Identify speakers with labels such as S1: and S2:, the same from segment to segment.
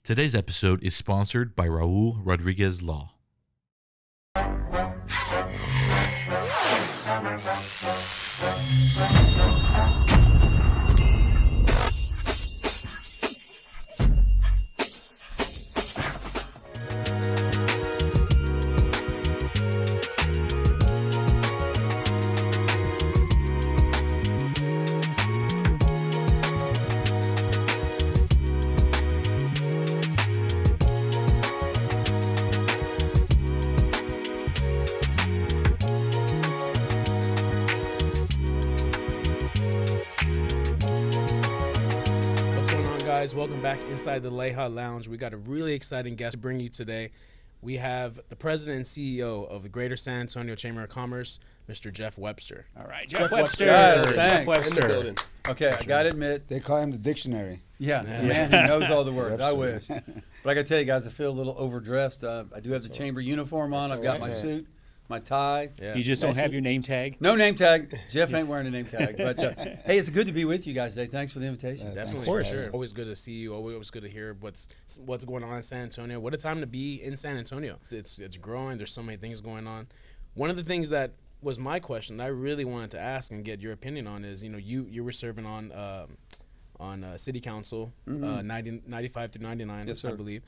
S1: Today's episode is sponsored by Raul Rodriguez Law.
S2: Welcome back inside the Leija Lounge. We got a really exciting guest to bring you today. We have the president and CEO of the Greater San Antonio Chamber of Commerce, Mr. Jeff Webster.
S3: All right, Jeff
S2: Webster.
S3: Jeff Webster.
S4: In the building.
S3: Okay, I got to admit.
S5: They call him the dictionary.
S3: Yeah, the man who knows all the words. I wish.
S5: Webster.
S3: But I got to tell you guys, I feel a little overdressed. I do have the chamber uniform on. I've got my suit, my tie.
S2: Yeah.
S6: You just don't have your name tag?
S3: No name tag. Jeff ain't wearing a name tag. But hey, it's good to be with you guys today. Thanks for the invitation.
S2: Definitely,
S5: of course.
S2: Sure. Always good to see you. Always good to hear what's going on in San Antonio. What a time to be in San Antonio. It's growing. There's so many things going on. One of the things that was my question that I really wanted to ask and get your opinion on is, you were serving on city council, 95 to 99,
S3: yes, sir.
S2: I believe.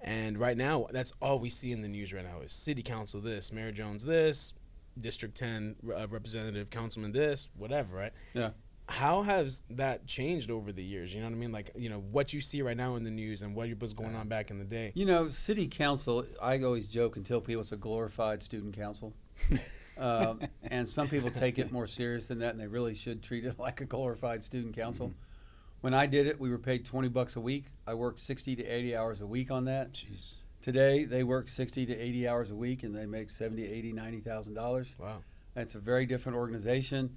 S2: And right now, that's all we see in the news right now is city council this, Mayor Jones this, District 10 representative councilman this, whatever, right?
S3: Yeah.
S2: How has that changed over the years? You know what I mean? Like, what you see right now in the news and what was going on back in the day.
S3: City council, I always joke and tell people it's a glorified student council. And some people take it more serious than that, and they really should treat it like a glorified student council. Mm-hmm. When I did it, we were paid $20 a week. I worked 60 to 80 hours a week on that.
S5: Jeez.
S3: Today, they work 60 to 80 hours a week, and they make $70,000, $80,000, $90,000.
S2: Wow.
S3: It's a very different organization.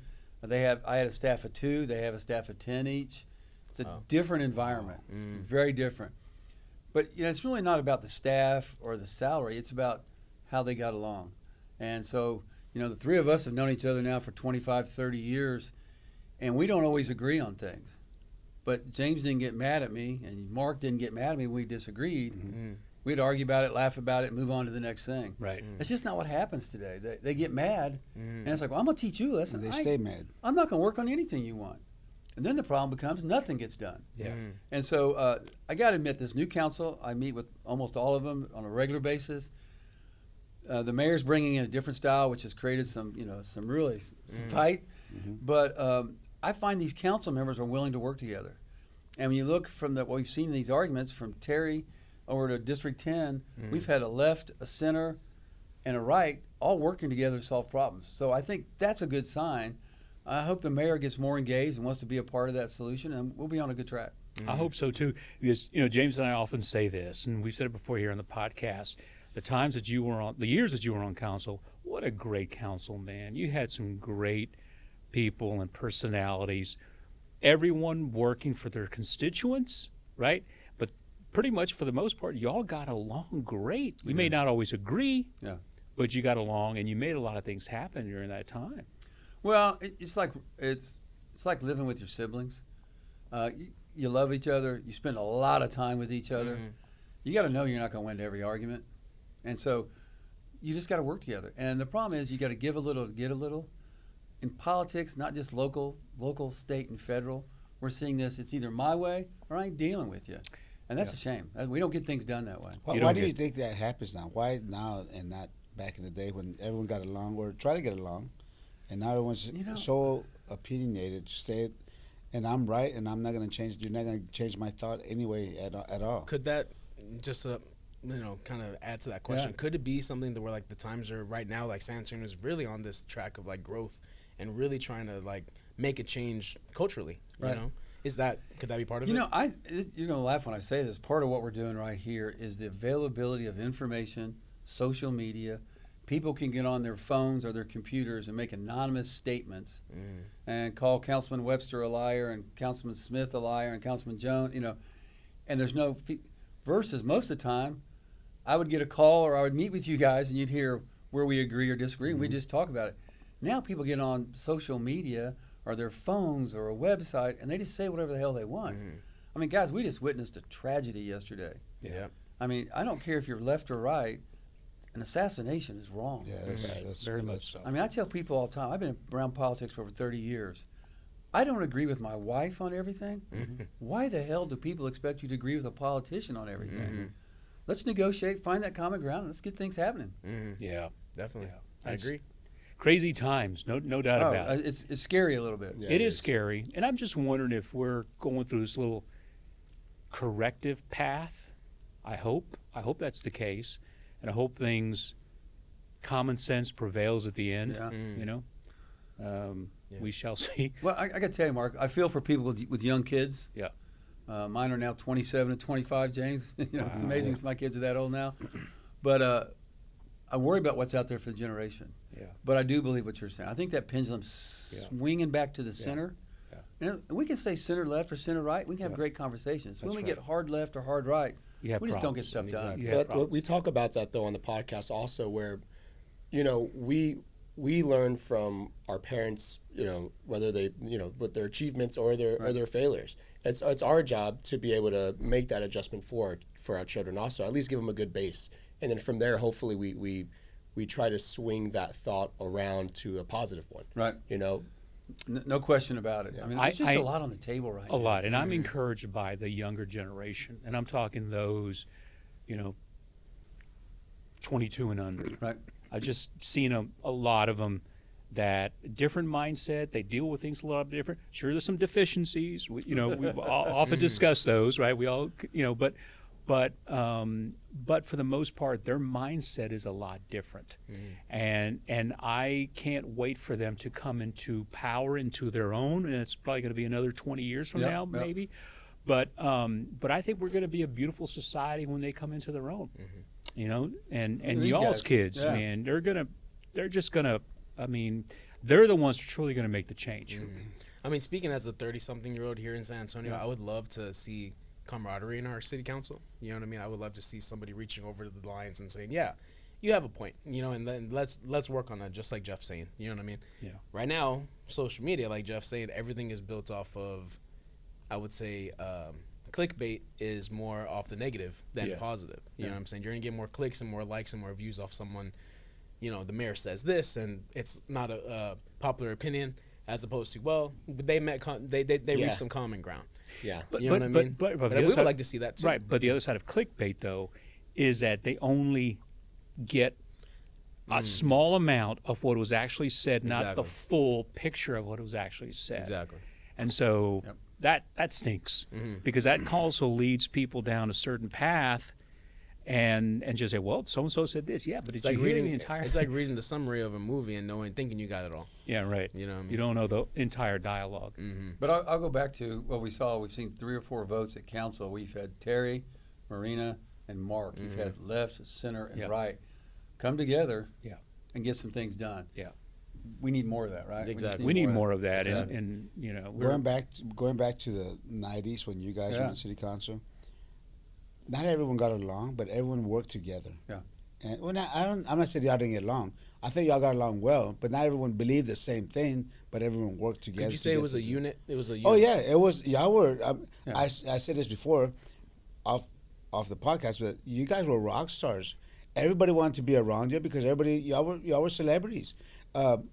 S3: I had a staff of 2. They have a staff of 10 each. It's a different environment, very different. But it's really not about the staff or the salary. It's about how they got along. And so, the three of us have known each other now for 25, 30 years, and we don't always agree on things. But James didn't get mad at me, and Mark didn't get mad at me when we disagreed. Mm-hmm. We'd argue about it, laugh about it, move on to the next thing.
S6: Right.
S3: That's just not what happens today. They get mad, and it's like, well, I'm going to teach you a lesson.
S5: They stay mad.
S3: I'm not going to work on anything you want. And then the problem becomes nothing gets done.
S2: Yeah.
S3: And so I got to admit, this new council, I meet with almost all of them on a regular basis. The mayor's bringing in a different style, which has created some fight. Mm-hmm. But I find these council members are willing to work together. And when you look from what we've seen in these arguments from Terry over to District 10, we've had a left, a center, and a right all working together to solve problems. So I think that's a good sign. I hope the mayor gets more engaged and wants to be a part of that solution, and we'll be on a good track.
S6: I hope so too, because James and I often say this, and we've said it before here on the podcast. The years that you were on council, what a great council, man! You had some great people and personalities. Everyone working for their constituents, right? But pretty much for the most part, y'all got along great. You may not always agree, but you got along, and you made a lot of things happen during that time.
S3: Well, it's like living with your siblings. You love each other. You spend a lot of time with each other. Mm-hmm. You got to know you're not going to win every argument, and so you just got to work together. And the problem is you got to give a little to get a little. In politics, not just local, state, and federal, we're seeing this. It's either my way or I ain't dealing with you, and that's a shame. We don't get things done that way.
S5: Why do you think that happens now? Why now and not back in the day when everyone got along or tried to get along, and now everyone's so opinionated to say it, and I'm right, and I'm not going to change. You're not going to change my thought anyway at all.
S2: Could that just kind of add to that question? Could it be something that where like the times are right now, like San Antonio is really on this track of like growth and really trying to like make a change culturally?
S3: Right.
S2: Could that be part of it?
S3: You're gonna laugh when I say this. Part of what we're doing right here is the availability of information, social media. People can get on their phones or their computers and make anonymous statements and call Councilman Webster a liar and Councilman Smith a liar and Councilman Jones, and there's no versus most of the time I would get a call or I would meet with you guys and you'd hear where we agree or disagree and we'd just talk about it. Now people get on social media or their phones or a website and they just say whatever the hell they want. I mean, guys, we just witnessed a tragedy yesterday.
S2: Yeah.
S3: I mean, I don't care if you're left or right. An assassination is wrong.
S5: Yeah, that's
S6: Very much so.
S3: I mean, I tell people all the time, I've been around politics for over 30 years. I don't agree with my wife on everything. Why the hell do people expect you to agree with a politician on everything? Let's negotiate, find that common ground, and let's get things happening.
S6: Yeah,
S2: Definitely.
S6: Yeah.
S2: I
S6: It's
S2: agree.
S6: crazy times, no doubt about it.
S3: It's scary a little bit.
S2: Yeah,
S6: It is scary, and I'm just wondering if we're going through this little corrective path. I hope that's the case, and I hope common sense prevails at the end.
S3: Yeah.
S6: You know,
S2: Yeah.
S6: we shall see.
S3: Well, I got to tell you, Mark, I feel for people with young kids.
S6: Yeah.
S3: Mine are now 27 and 25, James. It's amazing my kids are that old now. But I worry about what's out there for the generation.
S6: Yeah.
S3: But I do believe what you're saying. I think that pendulum's swinging back to the center.
S6: Yeah.
S3: You know, we can say center left or center right. We can have great conversations.
S6: That's
S3: when we
S6: right.
S3: get hard left or hard right,
S6: You have
S3: we just don't get
S6: problems.
S3: stuff done.
S6: You have
S4: But
S6: problems.
S4: we talk about that though on the podcast also, where, you know, we learn from our parents, you know, whether they, you know, with their achievements or their failures. It's our job to be able to make that adjustment for our children also, at least give them a good base, and then from there, hopefully we try to swing that thought around to a positive one.
S3: Right.
S4: You know.
S3: No question about it. I mean, there's just
S6: I-
S3: a lot on the table right now.
S6: A lot, and I'm encouraged by the younger generation, and I'm talking those, you know, 22 and under.
S3: Right.
S6: I've just seen a lot of them that different mindset. They deal with things a lot different. Sure, there's some deficiencies. We've often discussed those, right? We all, you know, but for the most part, their mindset is a lot different, and I can't wait for them to come into power, into their own. And it's probably going to be another 20 years from now, maybe. But I think we're going to be a beautiful society when they come into their own. You know, and
S3: These
S6: y'all's
S3: guys,
S6: kids,
S3: yeah.
S6: man, they're just gonna. I mean, they're the ones truly going to make the change.
S2: I mean, speaking as a 30-something-year-old here in San Antonio, I would love to see camaraderie in our city council. You know what I mean? I would love to see somebody reaching over to the lines and saying, yeah, you have a point, you know, and then let's work on that, just like Jeff's saying. You know what I mean?
S6: Yeah.
S2: Right now, social media, like Jeff saying, everything is built off of, I would say, clickbait is more off the negative than
S6: Yeah.
S2: positive. You know what I'm saying? You're going to get more clicks and more likes and more views off someone, you know, the mayor says this, and it's not a popular opinion, as opposed to, well, they reached some common ground.
S4: Yeah.
S2: You know what I mean?
S6: But the
S2: we
S6: other
S2: would
S6: side-
S2: like to see that too.
S6: Right, but the other side of clickbait, though, is that they only get a small amount of what was actually said, not the
S2: Exactly.
S6: full picture of what was actually said.
S2: Exactly.
S6: And so that stinks, because that also leads people down a certain path, and just say, well, so and so said this, yeah, but
S2: It's
S6: did
S2: like
S6: you hear
S2: reading
S6: the entire?
S2: It's like reading the summary of a movie and thinking you got it all.
S6: Yeah, right.
S2: You know what I mean?
S6: You don't know the entire dialogue.
S3: But I'll go back to what we saw. We've seen 3 or 4 votes at council. We've had Terry, Marina, and Mark. You've had left, center, and
S6: Yeah.
S3: right come together
S6: Yeah.
S3: and get some things done.
S6: Yeah.
S3: We need more of that, right?
S2: Exactly.
S6: We need
S3: of
S6: more of that,
S2: Exactly.
S6: and you know, we're,
S5: Going back to the 90s when you guys were
S3: Yeah.
S5: on city council. Not everyone got along, but everyone worked together.
S3: Yeah.
S5: And well, I'm not saying y'all didn't get along. I think y'all got along well, but not everyone believed the same thing. But everyone worked together.
S2: Could you say it was a unit? It was a unit.
S5: Oh yeah, it was. Y'all were.
S3: Yeah.
S5: I said this before, off the podcast, but you guys were rock stars. Everybody wanted to be around you because y'all were celebrities.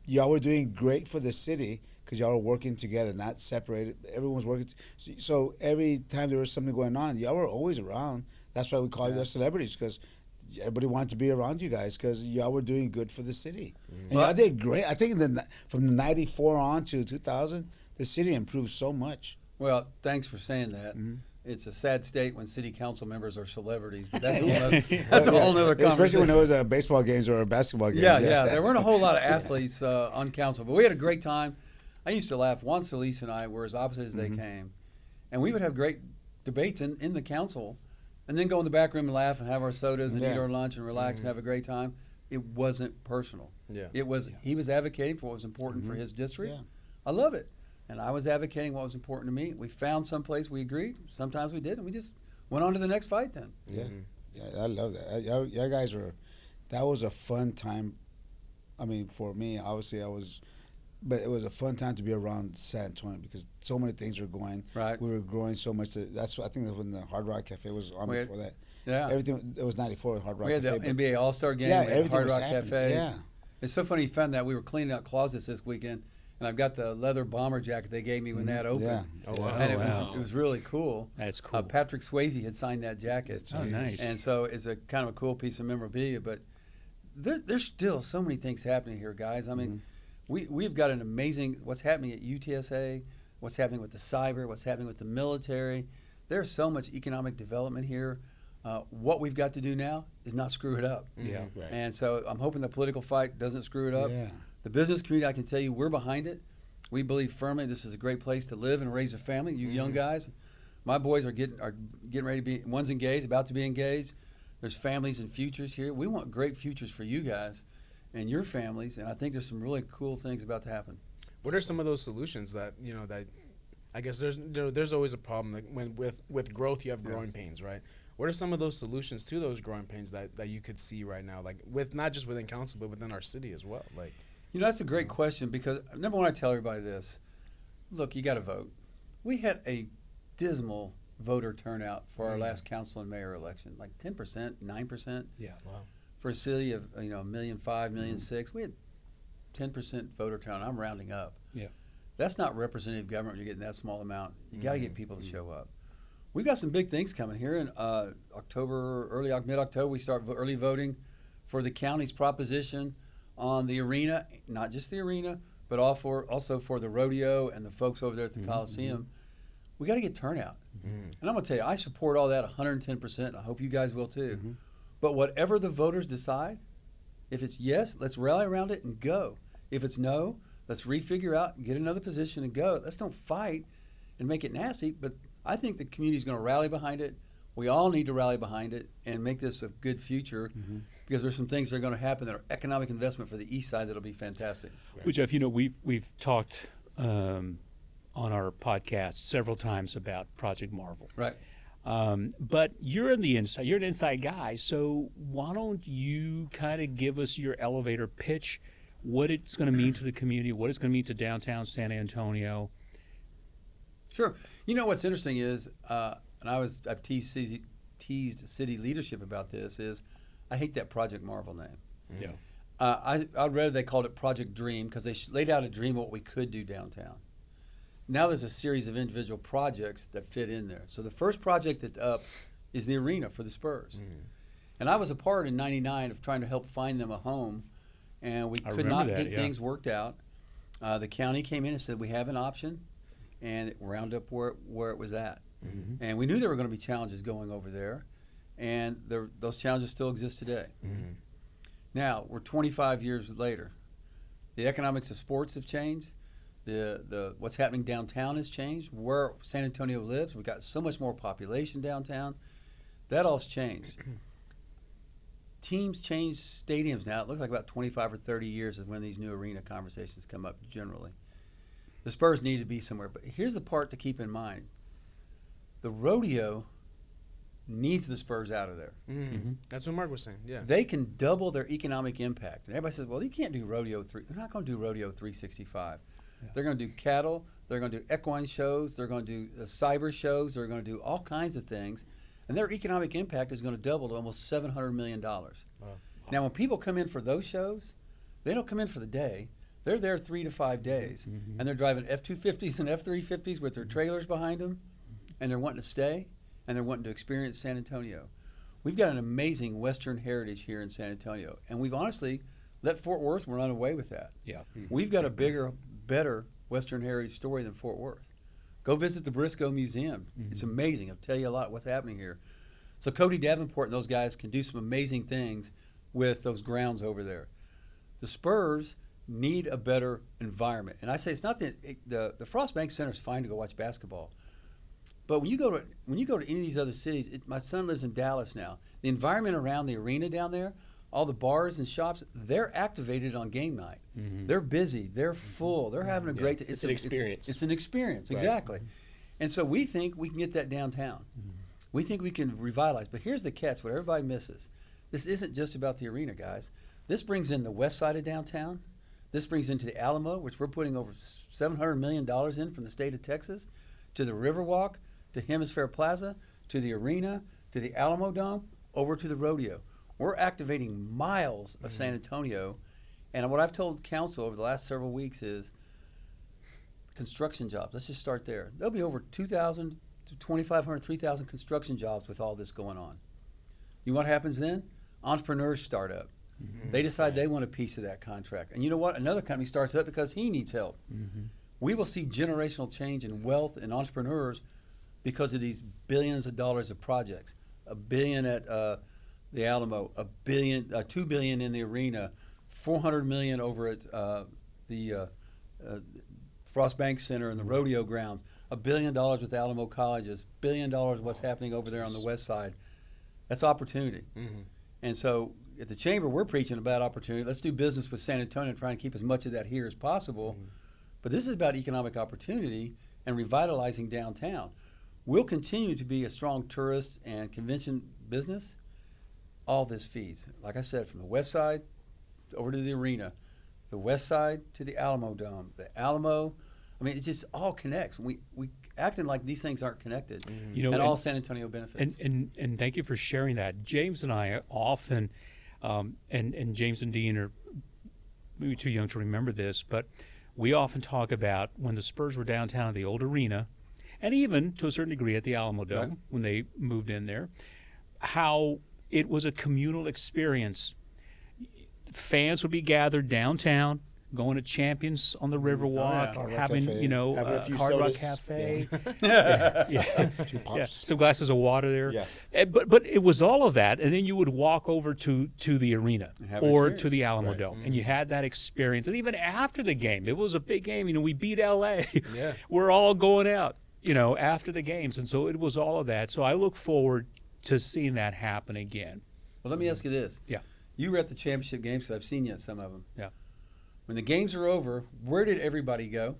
S5: Y'all were doing great for the city because y'all were working together, not separated. Everyone was working. So every time there was something going on, y'all were always around. That's why we call you celebrities, because everybody wanted to be around you guys because y'all were doing good for the city. And y'all did great. I think from the 94 on to 2000, the city improved so much.
S3: Well, thanks for saying that.
S5: Mm-hmm.
S3: It's a sad state when city council members are celebrities, but that's a whole nother conversation.
S5: Especially when it was baseball games or basketball games.
S3: Yeah. There weren't a whole lot of athletes on council, but we had a great time. I used to laugh. Juan Solis and I were as opposite as they came, and we would have great debates in the council, and then go in the back room and laugh and have our sodas and eat our lunch and relax and have a great time. It wasn't personal.
S2: Yeah.
S3: It was. He was advocating for what was important for his district.
S5: Yeah.
S3: I love it. And I was advocating what was important to me. We found some place we agreed. Sometimes we did, and we just went on to the next fight then.
S5: Yeah, I love that. Y'all guys that was a fun time. I mean, for me, obviously, I was but it was a fun time to be around San Antonio because so many things were going.
S3: Right.
S5: We were growing so much. I think that's when the Hard Rock Cafe was on before that.
S3: Yeah.
S5: Everything, it was 94 with Hard Rock
S3: We had
S5: Cafe.
S3: the NBA All-Star Game.
S5: Yeah,
S3: we had
S5: everything
S3: Hard
S5: was
S3: Rock
S5: happening.
S3: Cafe.
S5: Yeah.
S3: It's so funny you found that. We were cleaning out closets this weekend, and I've got the leather bomber jacket they gave me when that opened.
S5: Yeah.
S2: Oh, wow.
S3: And
S6: wow.
S3: it was really cool.
S6: That's cool.
S3: Patrick Swayze had signed that jacket.
S6: Oh, nice.
S3: And so it's a kind of a cool piece of memorabilia. But there's still so many things happening here, guys. I mean, we've got an amazing what's happening at UTSA, what's happening with the cyber, what's happening with the military. There's so much economic development here. What we've got to do now is not screw it up.
S6: Yeah.
S4: Right.
S3: And so I'm hoping the political fight doesn't screw it up.
S5: Yeah.
S3: The business community, I can tell you, we're behind it. We believe firmly this is a great place to live and raise a family. You young guys, my boys are getting ready to be. One's engaged, about to be engaged. There's families and futures here. We want great futures for you guys and your families. And I think there's some really cool things about to happen.
S2: What are some of those solutions that that I guess there's always a problem like when with growth you have growing pains, right? What are some of those solutions to those growing pains that you could see right now, like with not just within council but within our city as well? Like,
S3: That's a great question because number one, I tell everybody this: look, you got to vote. We had a dismal voter turnout for our last council and mayor election, like 10%, 9%.
S6: Yeah.
S2: wow.
S3: For a city of 1,500,000, 1,600,000, we had 10% voter turnout. I'm rounding up.
S6: Yeah.
S3: That's not representative government. You're getting that small amount. You got to get people to show up. We've got some big things coming here in mid-October. We start early voting for the county's proposition on the arena, not just the arena, but also for the rodeo and the folks over there at the Coliseum. We got to get turnout. And I'm going to tell you, I support all that 110%. I hope you guys will too. But whatever the voters decide, if it's yes, let's rally around it and go. If it's no, let's refigure out and get another position and go. Let's don't fight and make it nasty. But I think the community's going to rally behind it. We all need to rally behind it and make this a good future because there's some things that are going to happen that are economic investment for the east side that'll be fantastic.
S6: Well, Jeff, we've talked on our podcast several times about Project Marvel.
S3: Right.
S6: But you're in the inside. You're an inside guy. So why don't you kind of give us your elevator pitch, what it's going to mean to the community, what it's going to mean to downtown San Antonio?
S3: Sure. What's interesting is, and I've teased city leadership about this, is I hate that Project Marvel name.
S6: Yeah.
S3: I'd rather they called it Project Dream because they laid out a dream of what we could do downtown. Now there's a series of individual projects that fit in there. So the first project that's up is the arena for the Spurs. And I was a part in '99 of trying to help find them a home, and we could not get things worked out. The county came in and said, we have an option, and it rounded up where it was at. And we knew there were going to be challenges going over there, and those challenges still exist today. Now, we're 25 years later. The economics of sports have changed. The what's happening downtown has changed. Where San Antonio lives, we've got so much more population downtown. That all's changed. Teams change stadiums now. It looks like about 25 or 30 years is when these new arena conversations come up generally. The Spurs need to be somewhere. But here's the part to keep in mind. The rodeo needs the Spurs out of there.
S2: That's what Mark was saying. Yeah.
S3: They can double their economic impact. And everybody says, well, you can't do rodeo. They're not going to do rodeo 365. Yeah. They're going to do cattle. They're going to do equine shows. They're going to do cyber shows. They're going to do all kinds of things. And their economic impact is going to double to almost $700 million. Wow. Now, when people come in for those shows, they don't come in for the day. They're there 3 to 5 days. And they're driving F-250s and F-350s with their trailers behind them. And they're wanting to stay. And they're wanting to experience San Antonio. We've got an amazing Western heritage here in San Antonio. And we've honestly let Fort Worth run away with that.
S6: Yeah.
S3: We've got a bigger, better Western heritage story than Fort Worth. Go visit the Briscoe Museum. It's amazing. I'll tell you a lot what's happening here. So Cody Davenport and those guys can do some amazing things with those grounds over there. The Spurs need a better environment. And I say it's not the Frost Bank Center is fine to go watch basketball. But when you go to any of these other cities, my son lives in Dallas now. The environment around the arena down there, all the bars and shops, they're activated on game night. They're busy. They're full. They're having a great time.
S4: It's an experience.
S3: It's an experience,
S4: Right.
S3: exactly. And so we think we can get that downtown. We think we can revitalize. But here's the catch, what everybody misses. This isn't just about the arena, guys. This brings in the west side of downtown. This brings into the Alamo, which we're putting over $700 million in from the state of Texas, to the Riverwalk, to Hemisphere Plaza, to the arena, to the Alamo Dome, over to the rodeo. We're activating miles of San Antonio. And what I've told council over the last several weeks is construction jobs. Let's just start there. There'll be over 2,000 to 2,500, 3,000 construction jobs with all this going on. You know what happens then? Entrepreneurs start up. They decide they want a piece of that contract. And you know what? Another company starts up because he needs help. We will see generational change in wealth and entrepreneurs because of these billions of dollars of projects. $1 billion at the Alamo, $2 billion in the arena, $400 million over at the Frost Bank Center and the rodeo grounds, $1 billion with Alamo Colleges, $1 billion what's happening over there on the west side. That's opportunity. And so at the chamber, we're preaching about opportunity. Let's do business with San Antonio and try and keep as much of that here as possible. But this is about economic opportunity and revitalizing downtown. We'll continue to be a strong tourist and convention business. All this feeds, like I said, from the west side over to the arena, the west side to the Alamo Dome, the Alamo. I mean, it just all connects. We acting like these things aren't connected,
S6: You know,
S3: and all San Antonio benefits.
S6: And thank you for sharing that. James and I often, and James and Dean are maybe too young to remember this, but we often talk about when the Spurs were downtown at the old arena, and even to a certain degree at the Alamo Dome when they moved in there, how it was a communal experience. Fans would be gathered downtown, going to Champions on the Riverwalk,
S5: Hard Rock
S6: having,
S5: Cafe.
S6: you know,
S4: Having a few
S6: Hard Rock
S4: sodas.
S6: Cafe.
S5: Two
S6: Yeah,
S5: pops.
S6: some glasses of water there.
S4: Yes.
S6: But it was all of that, and then you would walk over to the arena
S3: And have an
S6: or
S3: experience.
S6: to the Alamo Dome, and you had that experience. And even after the game, it was a big game. You know, we beat LA.
S2: Yeah.
S6: We're all going out, you know, after the games, and so it was all of that. So I look forward to seeing that happen again.
S3: Well, let me ask you this.
S6: Yeah.
S3: You were at the championship games, because I've seen you at some of them.
S6: Yeah.
S3: When the games are over, where did everybody go?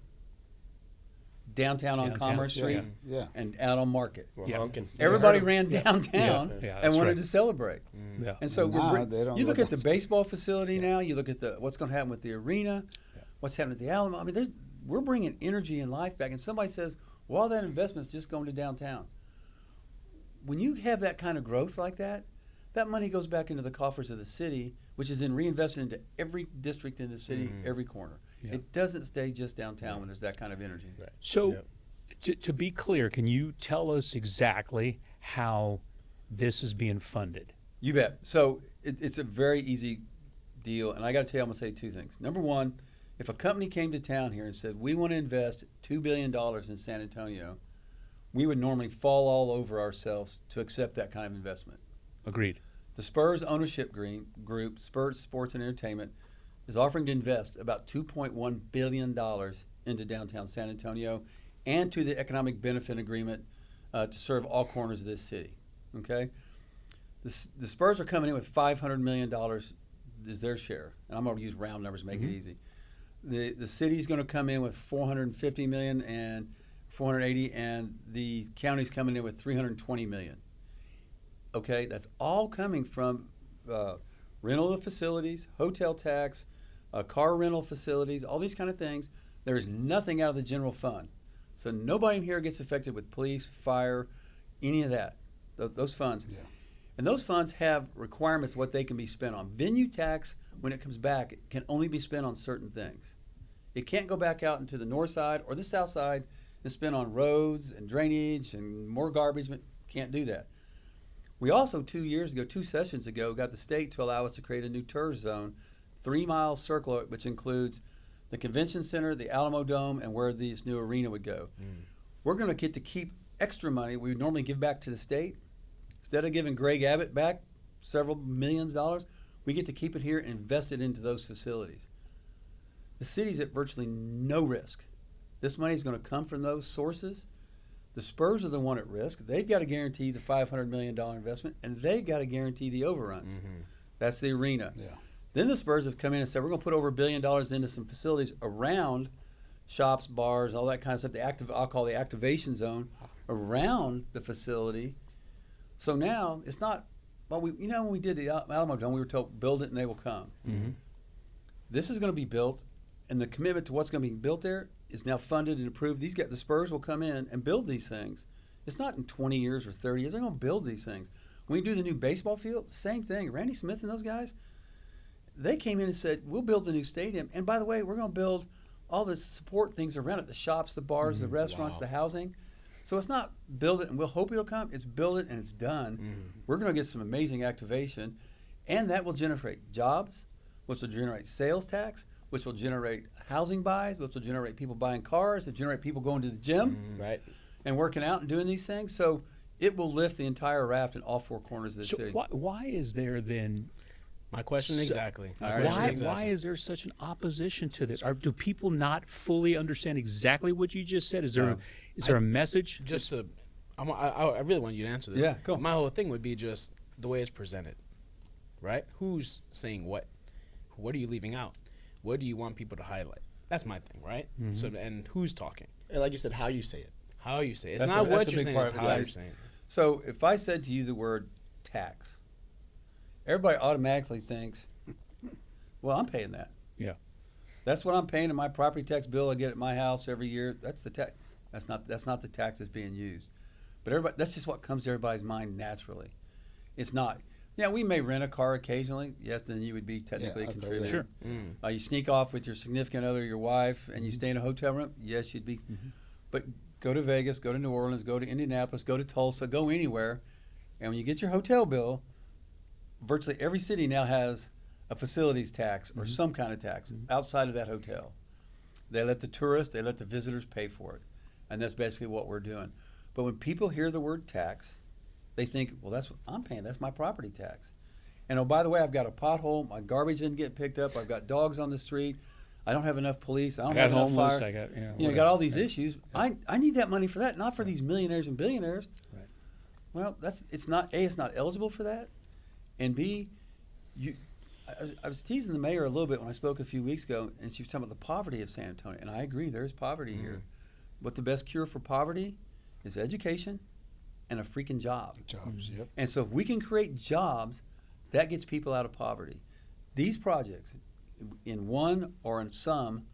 S3: Downtown on
S6: Downtown,
S3: Commerce
S6: yeah.
S3: Street
S5: Yeah.
S3: and out on Market.
S4: We're
S6: Yeah.
S4: honking.
S3: Everybody ran downtown
S6: Yeah,
S3: and
S6: that's
S3: wanted
S6: right.
S3: to celebrate.
S6: Yeah.
S3: And so
S5: And
S3: we're
S5: now they don't
S3: you
S5: go
S3: look at the
S5: downtown.
S3: baseball facility now. You look at what's going to happen with the arena, what's happening at the Alamo. I mean, we're bringing energy and life back. And somebody says, well, all that investment's just going to downtown. When you have that kind of growth like that, that money goes back into the coffers of the city, which is then reinvested into every district in the city, every corner.
S6: Yeah.
S3: It doesn't stay just downtown when there's that kind of energy.
S4: Right.
S6: So,
S4: Yep.
S6: to be clear, can you tell us exactly how this is being funded?
S3: You bet. So it's a very easy deal, and I got to tell you, I'm going to say two things. Number one, if a company came to town here and said, we want to invest $2 billion in San Antonio, we would normally fall all over ourselves to accept that kind of investment.
S6: Agreed.
S3: The Spurs ownership group, Spurs Sports and Entertainment, is offering to invest about $2.1 billion into downtown San Antonio and to the economic benefit agreement to serve all corners of this city. Okay? The Spurs are coming in with $500 million is their share. And I'm going to use round numbers to make it easy. The city's going to come in with $450 million and $480, and the county's coming in with $320 million. Okay, that's all coming from rental of facilities, hotel tax, car rental facilities, all these kind of things. There's nothing out of the general fund. So nobody in here gets affected with police, fire, any of that, those funds.
S5: Yeah.
S3: And those funds have requirements what they can be spent on. Venue tax, when it comes back, it can only be spent on certain things. It can't go back out into the north side or the south side and spend on roads and drainage and more garbage. Can't do that. We also, 2 sessions ago, got the state to allow us to create a new tourist zone, 3-mile circle, which includes the convention center, the Alamo Dome, and where this new arena would go. We're going to get to keep extra money we would normally give back to the state. Instead of giving Greg Abbott back several millions of dollars, we get to keep it here and invest it into those facilities. The city's at virtually no risk. This money is going to come from those sources. The Spurs are the one at risk. They've got to guarantee the $500 million investment, and they've got to guarantee the overruns. That's the arena.
S5: Yeah.
S3: Then the Spurs have come in and said, we're going to put over $1 billion into some facilities around shops, bars, all that kind of stuff. I'll call the activation zone around the facility. So now it's not, well, when we did the Alamo Dome, we were told, build it and they will come. This is going to be built and the commitment to what's going to be built there is now funded and approved. The Spurs will come in and build these things. It's not in 20 years or 30 years. They're going to build these things. When you do the new baseball field, same thing. Randy Smith and those guys, they came in and said, we'll build the new stadium. And by the way, we're going to build all the support things around it, the shops, the bars, the restaurants, the housing. So it's not build it and we'll hope it'll come. It's build it and it's done. We're going to get some amazing activation, and that will generate jobs, which will generate sales tax, which will generate housing buys, which will generate people buying cars, it'll generate people going to the gym
S4: Right.
S3: and working out and doing these things. So it will lift the entire raft in all four corners of the city.
S6: Why is there then?
S2: My question exactly. My
S3: All right.
S2: question
S6: Why
S2: exactly.
S6: is there such an opposition to this? Do people not fully understand exactly what you just said? Is there a message?
S2: Just to, I really want you to answer this.
S3: Yeah, go.
S2: My whole thing would be just the way it's presented, right? Who's saying what? What are you leaving out? What do you want people to highlight? That's my thing, right? So, and who's talking?
S4: And like you said, how you say it.
S2: How you say it. It's
S3: That's
S2: not
S3: a
S2: what
S3: big
S2: you're saying,
S3: part
S2: it's
S3: of
S2: how
S3: it.
S2: you're saying it.
S3: So if I said to you the word tax, everybody automatically thinks, well, I'm paying that.
S6: Yeah.
S3: That's what I'm paying in my property tax bill I get at my house every year. That's the tax. That's not the tax that's being used. But everybody, that's just what comes to everybody's mind naturally. It's not. Yeah, we may rent a car occasionally. Yes, then you would be technically
S5: okay,
S3: contributing.
S6: Sure.
S3: You sneak off with your significant other, your wife, and you stay in a hotel room. Yes, you'd be. But go to Vegas, go to New Orleans, go to Indianapolis, go to Tulsa, go anywhere, and when you get your hotel bill, virtually every city now has a facilities tax or some kind of tax outside of that hotel. They let the tourists, they let the visitors pay for it, and that's basically what we're doing. But when people hear the word tax, they think, well, that's what I'm paying. That's my property tax. And oh, by the way, I've got a pothole. My garbage didn't get picked up. I've got dogs on the street. I don't have enough police. I don't
S6: I
S3: have
S6: got
S3: enough
S6: homeless.
S3: fire.
S6: I got
S3: You got all these issues. I need that money for that, not for these millionaires and billionaires.
S6: Right.
S3: Well, it's not eligible for that, and B, I was teasing the mayor a little bit when I spoke a few weeks ago, and she was talking about the poverty of San Antonio, and I agree, there is poverty here, but the best cure for poverty is education and a freaking job.
S5: Jobs, yep.
S3: And so if we can create jobs, that gets people out of poverty. These projects, in one or in some,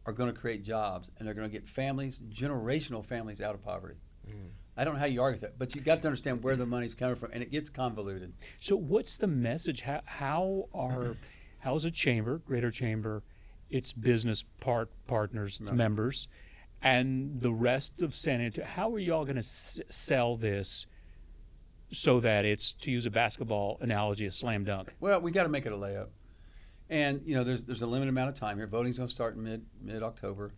S3: are going to create jobs, and they're going to get families, generational families, out of poverty. I don't know how you argue that, but you got to understand where the money's coming from, and it gets convoluted.
S6: So what's the message? How is a chamber, Greater Chamber, its business partners, members, and the rest of San Antonio, how are y'all going to sell this so that it's, to use a basketball analogy, a slam dunk?
S3: Well, we got to make it a layup. And, there's a limited amount of time here. Voting's going to start in mid-October.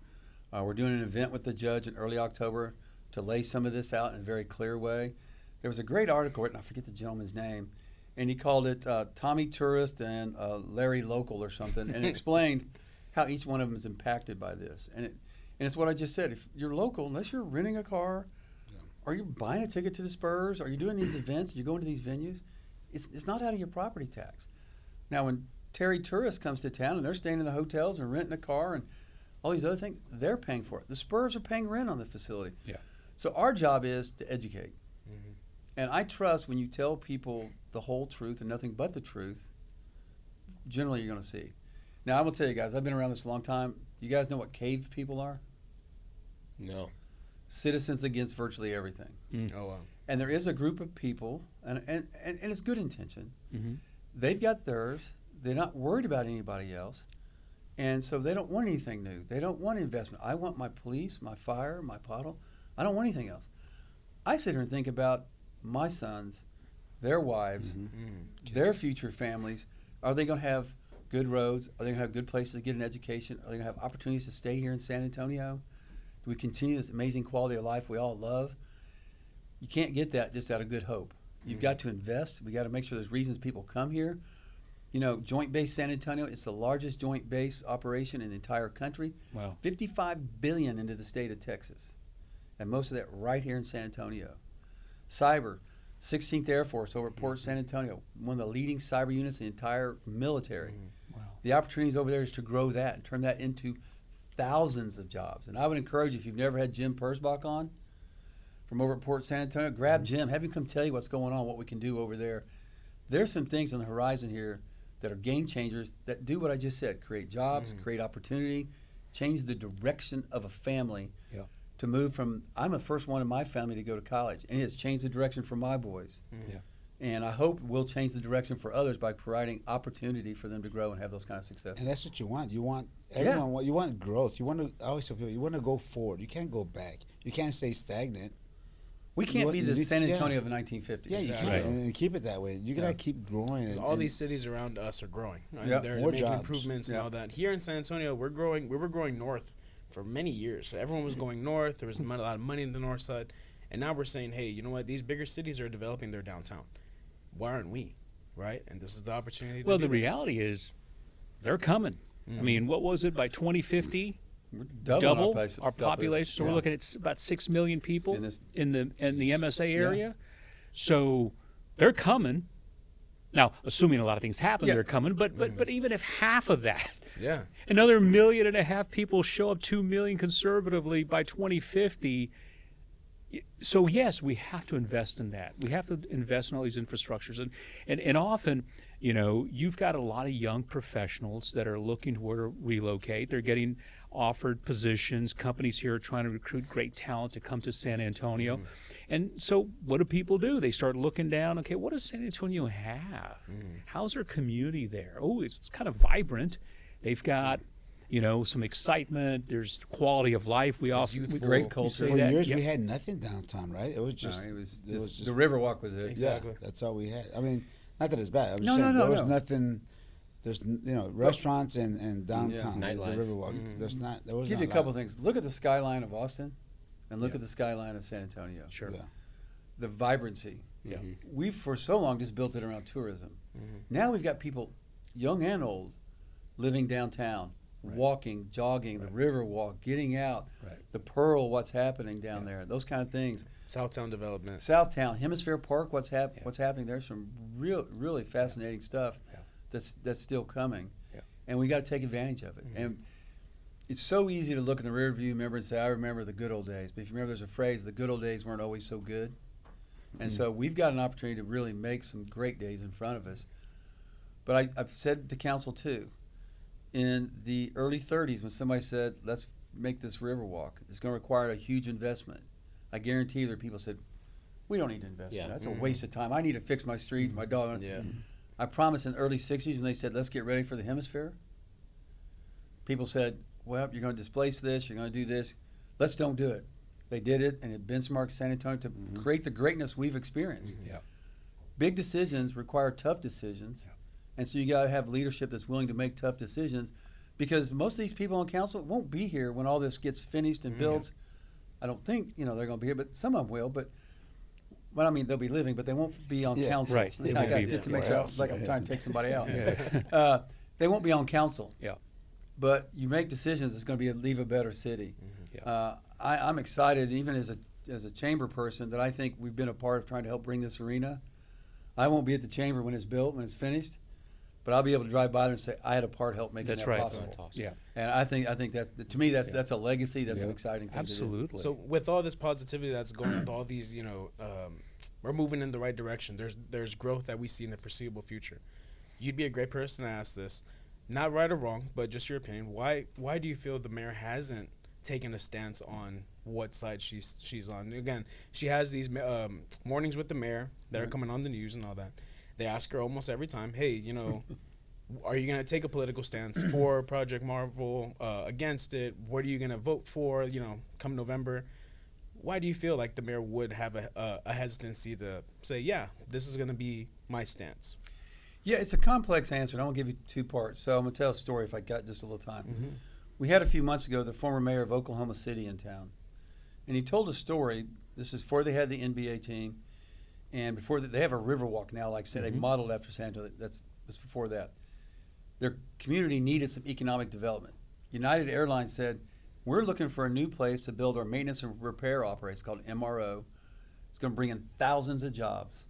S3: We're doing an event with the judge in early October to lay some of this out in a very clear way. There was a great article written, I forget the gentleman's name, and he called it Tommy Tourist and Larry Local or something, and it explained how each one of them is impacted by this. And it's what I just said. If you're local, unless you're renting a car, or you're buying a ticket to the Spurs, or you're doing these events, you're going to these venues, it's not out of your property tax. Now, when Terry Tourist comes to town and they're staying in the hotels and renting a car and all these other things, they're paying for it. The Spurs are paying rent on the facility.
S6: Yeah.
S3: So our job is to educate. And I trust when you tell people the whole truth and nothing but the truth, generally you're going to see. Now, I will tell you guys, I've been around this a long time. You guys know what cave people are?
S4: No.
S3: Citizens against virtually everything.
S2: Oh, wow.
S3: And there is a group of people, and it's good intention. They've got theirs. They're not worried about anybody else. And so they don't want anything new. They don't want investment. I want my police, my fire, my pothole. I don't want anything else. I sit here and think about my sons, their wives, their future families. Are they going to have good roads? Are they going to have good places to get an education? Are they going to have opportunities to stay here in San Antonio? Do we continue this amazing quality of life we all love? You can't get that just out of good hope. You've got to invest. We got to make sure there's reasons people come here. Joint Base San Antonio, it's the largest joint base operation in the entire country.
S6: Wow.
S3: $55 billion into the state of Texas, and most of that right here in San Antonio. Cyber, 16th Air Force over at Port San Antonio, one of the leading cyber units in the entire military.
S6: Wow.
S3: The opportunities over there is to grow that and turn that into thousands of jobs. And I would encourage you, if you've never had Jim Persbach on from over at Port San Antonio, grab Jim, have him come tell you what's going on, what we can do over there. There's some things on the horizon here that are game changers that do what I just said, create jobs, create opportunity, changed the direction of a family
S6: Yeah.
S3: to move from, I'm the first one in my family to go to college, and it's changed the direction for my boys.
S6: Yeah.
S3: And I hope we'll change the direction for others by providing opportunity for them to grow and have those kind of successes.
S5: And that's what you want. You want everyone. You want growth. You want to. I always tell people, you want to go forward. You can't go back. You can't stay stagnant.
S3: We can't be
S5: you
S3: the
S5: need-
S3: San
S5: yeah.
S3: Antonio of the 1950s.
S5: Yeah, you
S2: Exactly.
S5: can't, and keep it that way. You gotta keep growing.
S2: 'Cause
S5: And,
S2: all
S5: and
S2: these cities around us are growing. Right?
S3: Yep.
S2: They're
S5: More
S2: making
S5: jobs.
S2: improvements and
S3: Yep.
S2: all that. Here in San Antonio, we're growing. We were growing north for many years. So everyone was going north. There was a lot of money in the north side, and now we're saying, hey, you know what? These bigger cities are developing their downtown. Why aren't we? Right? And this is the opportunity.
S6: Well,
S2: to
S6: the
S2: do that.
S6: reality is, they're coming. I mean, what was it by 2050?
S3: We're
S6: Double
S3: population.
S6: our population. So we're
S3: Yeah.
S6: looking at about 6 million people
S3: In this-
S6: in the MSA area. So they're coming. Now, assuming a lot of things happen,
S3: Yeah.
S6: they're coming. But even if half of that,
S2: Yeah.
S6: another 1.5 million people show up, 2 million conservatively by 2050. So yes, we have to invest in that. We have to invest in all these infrastructures, and often, you know, you've got a lot of young professionals that are looking to where to relocate. They're getting offered positions. Companies here are trying to recruit great talent to come to San Antonio, and so what do? They start looking down. Okay, what does San Antonio have? How's their community there? Oh, it's kind of vibrant. They've got, you know, some excitement. There's quality of life. We often
S2: youthful.
S3: Great
S2: You
S3: culture.
S2: say
S5: for
S2: that-
S5: years
S6: Yep.
S5: we had nothing downtown, right? It was
S3: No,
S5: just.
S3: it was
S5: it was
S3: just the Riverwalk was it.
S2: Exactly.
S5: Yeah, that's all we had. I mean, not that it's bad. I'm just
S3: No, no,
S5: saying
S3: no,
S5: there was
S3: no.
S5: nothing. There's restaurants and downtown, the
S4: Nightlife.
S5: Riverwalk. There's not. There was
S3: Give
S5: not
S3: you a
S5: a
S3: couple
S5: lot.
S3: things. Look at the skyline of Austin, and look at the skyline of San Antonio.
S6: Sure.
S5: Yeah.
S3: The vibrancy.
S6: Yeah.
S3: We for so long just built it around tourism.
S2: Mm-hmm.
S3: Now we've got people, young and old, living downtown, walking, jogging, the Riverwalk, getting out,
S6: Right.
S3: the Pearl, what's happening down there, those kind of things.
S2: Southtown development.
S3: Southtown, Hemisphere Park, what's happening? There's some really fascinating stuff that's still coming,
S6: Yeah.
S3: and we got to take advantage of it. And it's so easy to look in the rearview mirror and say, "I remember the good old days." But if you remember, there's a phrase: "The good old days weren't always so good." And so we've got an opportunity to really make some great days in front of us. But I've said to council too, in the early 30s, when somebody said, "Let's make this Riverwalk," it's going to require a huge investment. I guarantee there are people said, "We don't need to invest in
S4: Yeah.
S3: that. That's a waste of time. I need to fix my street, my dog."
S2: Yeah.
S3: I promise in the early 60s when they said, "Let's get ready for the hemisphere," people said, "Well, you're going to displace this, you're going to do this. Let's don't do it." They did it, and it benchmarked San Antonio to create the greatness we've experienced.
S6: Yeah.
S3: Big decisions require tough decisions, and so you got to have leadership that's willing to make tough decisions, because most of these people on council won't be here when all this gets finished and built. I don't think they're going to be here, but some of them will. But well, I mean, they'll be living, but they won't be on
S5: Yeah.
S3: council.
S6: Right. They
S3: I
S6: won't
S3: got
S6: be
S3: to make
S5: where
S3: sure
S5: else?
S3: like I'm
S5: Yeah.
S3: trying to take somebody out. They won't be on council.
S6: Yeah.
S3: But you make decisions. It's going to leave a better city.
S6: Yeah.
S3: I'm excited, even as a chamber person, that I think we've been a part of trying to help bring this arena. I won't be at the chamber when it's built, when it's finished, but I'll be able to drive by there and say I had a part help making
S6: That's
S3: that
S6: right.
S3: possible.
S4: That's awesome.
S6: Yeah.
S3: And I think that's, to me, that's a legacy. That's an
S6: Yeah.
S3: exciting thing. To do.
S6: Absolutely.
S2: So with all this positivity that's going with all these, we're moving in the right direction. There's growth that we see in the foreseeable future. You'd be a great person to ask this, not right or wrong, but just your opinion. Why do you feel the mayor hasn't taken a stance on what side she's on? Again, she has these mornings with the mayor that are coming on the news and all that. They ask her almost every time, hey, are you going to take a political stance for Project Marvel, against it? What are you going to vote for, come November? Why do you feel like the mayor would have a hesitancy to say, yeah, this is going to be my stance?
S3: Yeah, it's a complex answer, and I'm going to give you two parts. So I'm going to tell a story if I got just a little time. We had a few months ago the former mayor of Oklahoma City in town, and he told a story. This is before they had the NBA team, and before they have a Riverwalk now, like they modeled after San Antonio. That's before that. Their community needed some economic development. United Airlines said, "We're looking for a new place to build our maintenance and repair operation. It's called MRO. It's going to bring in thousands of jobs."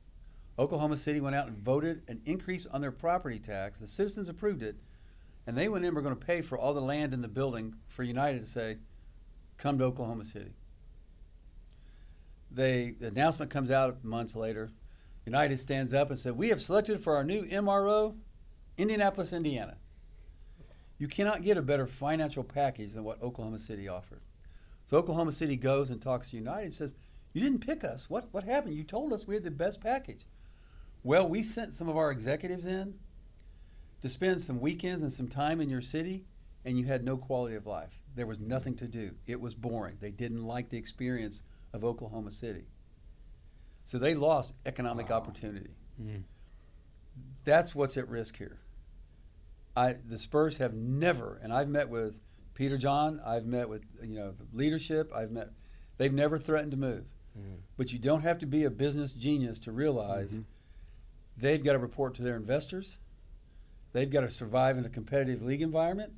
S3: Oklahoma City went out and voted an increase on their property tax. The citizens approved it, and they went in and were going to pay for all the land in the building for United to say, "Come to Oklahoma City." The announcement comes out months later. United stands up and said, "We have selected for our new MRO, Indianapolis, Indiana." You cannot get a better financial package than what Oklahoma City offered. So Oklahoma City goes and talks to United and says, you didn't pick us. What happened? You told us we had the best package. Well, we sent some of our executives in to spend some weekends and some time in your city, and you had no quality of life. There was nothing to do. It was boring. They didn't like the experience of Oklahoma City. So they lost economic opportunity.
S6: Mm.
S3: That's what's at risk here. The Spurs have never, and I've met with Peter John, I've met with the leadership, they've never threatened to move.
S2: Mm.
S3: But you don't have to be a business genius to realize they've got to report to their investors. They've got to survive in a competitive league environment.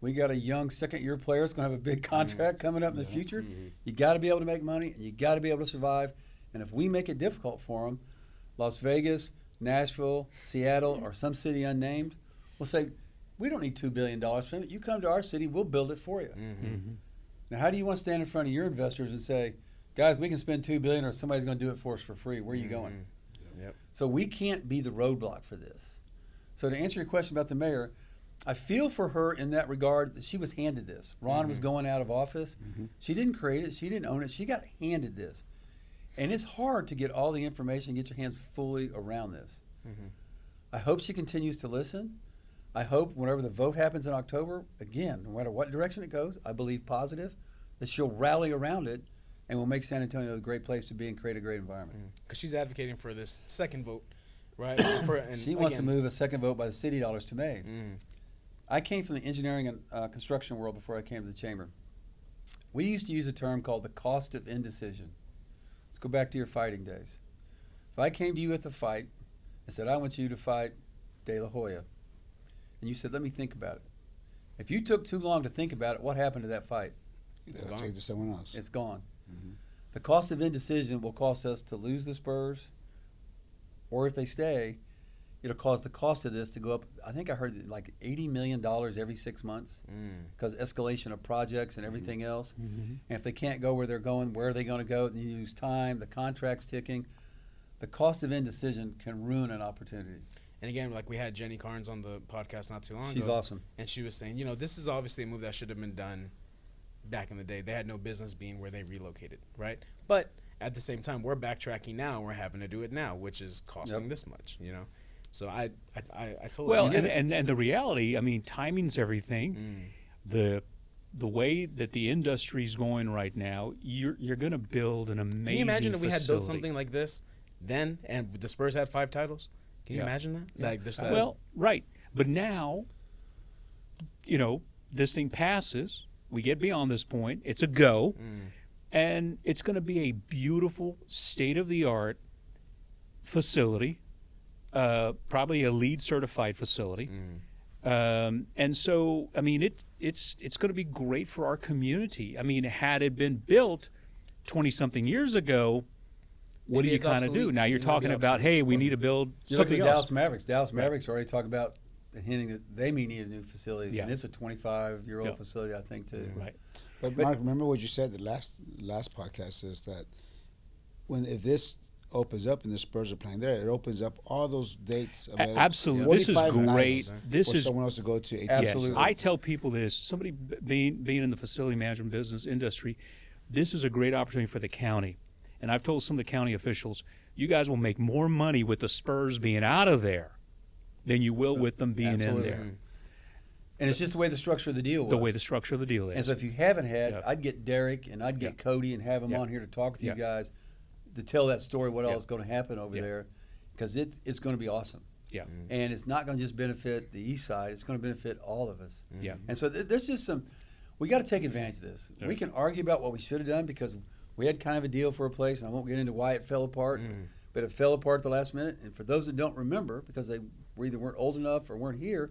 S3: We got a young second-year player that's going to have a big contract coming up in the future. You got to be able to make money, and you got to be able to survive. And if we make it difficult for them, Las Vegas, Nashville, Seattle, or some city unnamed, will say, we don't need $2 billion from it. You come to our city, we'll build it for you.
S6: Mm-hmm.
S3: Now, how do you want to stand in front of your investors and say, guys, we can spend $2 billion or somebody's going to do it for us for free. Where are you going?
S2: Yep.
S3: So we can't be the roadblock for this. So to answer your question about the mayor, I feel for her in that regard that she was handed this. Ron was going out of office. She didn't create it. She didn't own it. She got handed this. And it's hard to get all the information, get your hands fully around this. I hope she continues to listen. I hope whenever the vote happens in October, again, no matter what direction it goes, I believe positive, that she'll rally around it and will make San Antonio a great place to be and create a great environment.
S2: Because she's advocating for this second vote, right?
S3: She wants to move a second vote by the city dollars to May. I came from the engineering and construction world before I came to the chamber. We used to use a term called the cost of indecision. Let's go back to your fighting days. If I came to you with a fight and said, I want you to fight De La Hoya, and you said, let me think about it. If you took too long to think about it, what happened to that fight?
S5: They'll take it to someone else.
S3: It's gone. The cost of indecision will cost us to lose the Spurs, or if they stay, it'll cause the cost of this to go up. I think I heard like $80 million every 6 months because escalation of projects and everything else. And if they can't go where they're going, where are they going to go? You lose time, the contract's ticking. The cost of indecision can ruin an opportunity.
S2: And again, like we had Jenny Carnes on the podcast not too long ago.
S3: She's awesome.
S2: And she was saying, this is obviously a move that should have been done back in the day. They had no business being where they relocated, right? But at the same time, we're backtracking now and we're having to do it now, which is costing this much, So I totally get it.
S6: And the reality, I mean, timing's everything. The way that the industry's going right now, you're going to build an amazing
S2: Can you imagine if we had built
S6: facility.
S2: something like this then and the Spurs had 5 titles? Can you imagine that?
S6: Yeah.
S2: Like this.
S6: Well, right. But now, this thing passes. We get beyond this point. It's a go. And it's going to be a beautiful, state-of-the-art facility, probably a LEED certified facility. And so, I mean, it's going to be great for our community. I mean, had it been built 20-something years ago, what do you kind of do? Now you're talking about, hey, we need to build
S3: You look at
S6: something
S3: the
S6: else.
S3: Dallas Mavericks. Dallas Mavericks already talked about hinting that they may need a new facility.
S6: Yeah.
S3: And it's a 25-year-old
S6: Yeah.
S3: facility, I think, too.
S6: Right.
S5: But Mark, remember what you said the last podcast is that if this opens up and the Spurs are playing there, it opens up all those dates. Available.
S6: Absolutely. This is
S5: 45
S6: great.
S5: nights
S6: This
S5: for
S6: is
S5: someone else to go to. 18
S3: Absolutely.
S6: Yes, I tell people this. Somebody being in the facility management business industry, this is a great opportunity for the county. And I've told some of the county officials, you guys will make more money with the Spurs being out of there than you will with them being
S3: Absolutely.
S6: in there.
S3: And it's just the way the structure of the deal was.
S6: The way the structure of the deal is.
S3: And so if you haven't had,
S6: Yeah.
S3: I'd get Derek and I'd get Cody and have them
S6: Yeah.
S3: on here to talk with
S6: Yeah.
S3: you guys to tell that story, what
S6: Yeah.
S3: all is going to happen over
S6: Yeah.
S3: there, because it's going to be awesome.
S6: Yeah.
S3: And it's not going to just benefit the east side, it's going to benefit all of us.
S6: Yeah.
S3: And so there's just we got to take advantage of this.
S6: Yeah.
S3: We can argue about what we should have done because we had kind of a deal for a place, and I won't get into why it fell apart, but it fell apart at the last minute. And for those that don't remember, because they either weren't old enough or weren't here,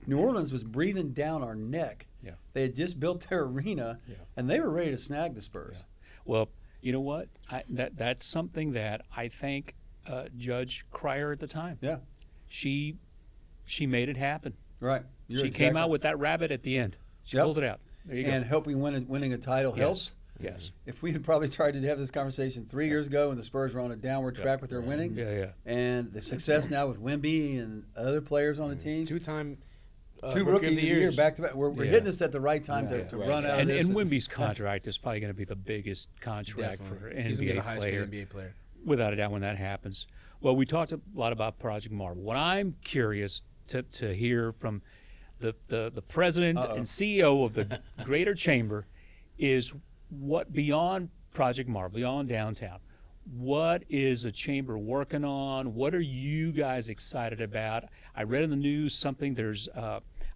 S3: New Orleans was breathing down our neck.
S6: Yeah.
S3: They had just built their arena,
S6: Yeah.
S3: and they were ready to snag the Spurs.
S6: Yeah. Well, you know what? That's something that I thank Judge Cryer at the time.
S3: Yeah,
S6: She made it happen.
S3: right. You're
S6: She came
S3: exactly-
S6: out with that rabbit at the end. She
S3: Yep.
S6: pulled it out. There you
S3: and
S6: go.
S3: helping winning a title helps.
S6: Yes.
S3: If we had probably tried to have this conversation 3 years ago when the Spurs were on a downward track with their winning,
S6: Yeah.
S3: and the success now with Wemby and other players on the team,
S2: 2-time
S3: Two
S2: Rookie
S3: rookies
S2: of
S3: of the year back to back. We're
S6: Yeah.
S3: hitting this at the right time to
S4: Right.
S3: run out of
S6: And,
S3: this.
S6: and Wimby's contract is probably going to be the biggest contract for
S2: Definitely.
S6: an
S2: He's gonna be the
S6: NBA
S2: highest
S6: player.
S2: paid NBA player.
S6: Without a doubt, when that happens. Well, we talked a lot about Project Marvel. What I'm curious to hear from the president and CEO of the Greater Chamber is what beyond Project Marvel, beyond downtown, what is the chamber working on? What are you guys excited about? I read in the news something. There's,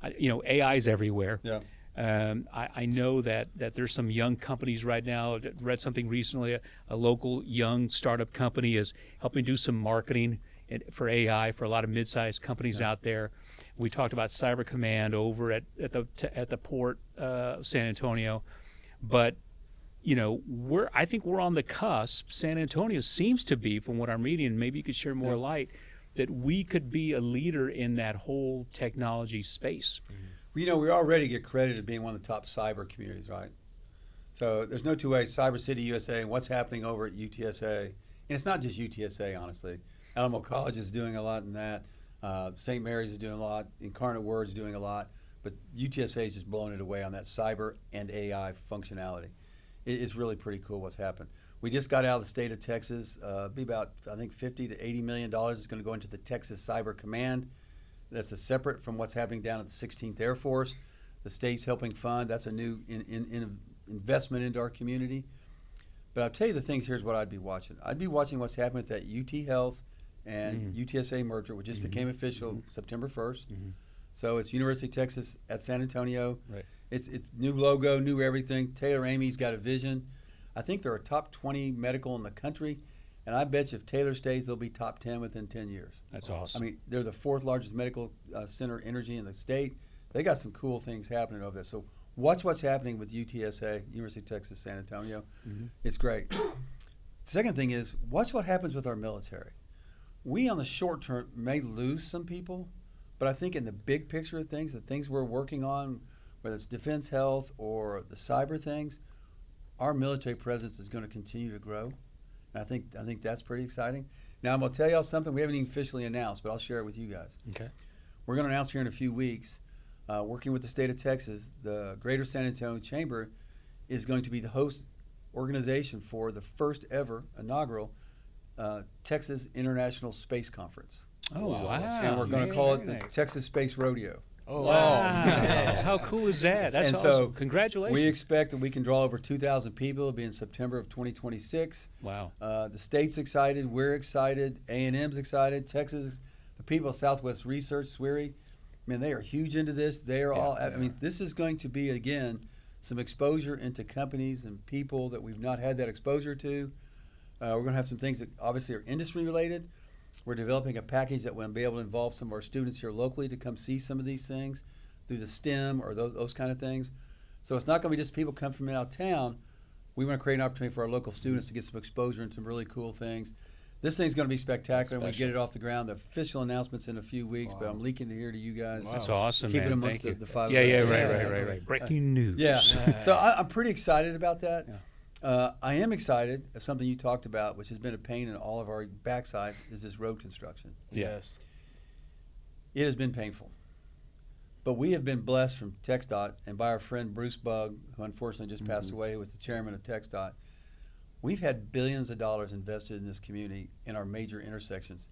S6: AI's everywhere.
S3: Yeah.
S6: I know that there's some young companies right now. I read something recently. A local young startup company is helping do some marketing for AI for a lot of mid-sized companies out there. We talked about Cyber Command over at the port of San Antonio, but I think we're on the cusp. San Antonio seems to be, from what I'm reading, and maybe you could share more light, that we could be a leader in that whole technology space.
S3: We already get credit as being one of the top cyber communities, right? So there's no two ways. Cyber City USA and what's happening over at UTSA, and it's not just UTSA, honestly. Alamo College is doing a lot in that. St. Mary's is doing a lot. Incarnate Word is doing a lot. But UTSA is just blowing it away on that cyber and AI functionality. It's really pretty cool what's happened. We just got out of the state of Texas. Be about, I think, $50 to $80 million is going to go into the Texas Cyber Command. That's a separate from what's happening down at the 16th Air Force. The state's helping fund. That's a new investment into our community. But I'll tell you the things, here's what I'd be watching. I'd be watching what's happening with that UT Health and UTSA merger, which just became official September 1st. So it's University of Texas at San Antonio.
S6: Right.
S3: It's new logo, new everything. Taylor Amy's got a vision. I think they're a top 20 medical in the country. And I bet you if Taylor stays, they'll be top 10 within 10 years.
S6: That's awesome.
S3: I mean, they're the fourth largest medical center energy in the state. They got some cool things happening over there. So watch what's happening with UTSA, University of Texas, San Antonio. It's great. Second thing is, watch what happens with our military. We, on the short term, may lose some people, but I think in the big picture of things, the things we're working on, whether it's defense health or the cyber things, our military presence is going to continue to grow. And I think that's pretty exciting. Now, I'm going to tell y'all something we haven't even officially announced, but I'll share it with you guys.
S6: Okay.
S3: We're going to announce here in a few weeks, working with the state of Texas, the Greater San Antonio Chamber is going to be the host organization for the first ever inaugural Texas International Space Conference.
S6: Oh, wow.
S3: And we're going to call it the
S6: Very nice.
S3: Texas Space Rodeo.
S2: Oh,
S6: Wow. How cool is that? That's
S3: And
S6: awesome.
S3: so
S6: Congratulations.
S3: We expect that we can draw over 2,000 people. It'll be in September of 2026.
S6: Wow.
S3: The state's excited. We're excited. A&M's excited. Texas, the people of Southwest Research, SWERI, man, they are huge into this. They are all. I mean, this is going to be, again, some exposure into companies and people that we've not had that exposure to. We're going to have some things that obviously are industry related. We're developing a package that will be able to involve some of our students here locally to come see some of these things through the STEM or those kind of things. So it's not going to be just people come from out of town. We want to create an opportunity for our local students to get some exposure and some really cool things. This thing's going to be spectacular when we get it off the ground. The official announcement's in a few weeks, but I'm leaking it here to you guys.
S6: That's awesome,
S3: Keep
S6: man.
S3: it amongst
S6: Thank you.
S3: the five.
S6: Yeah,
S3: of
S6: yeah,
S3: us.
S6: right. Breaking news.
S3: Yeah. So I'm pretty excited about that. I am excited of something you talked about, which has been a pain in all of our backsides, is this road construction.
S2: Yes.
S3: It has been painful. But we have been blessed from TxDOT and by our friend Bruce Bugg, who unfortunately just passed away, who was the chairman of TxDOT. We've had billions of dollars invested in this community in our major intersections.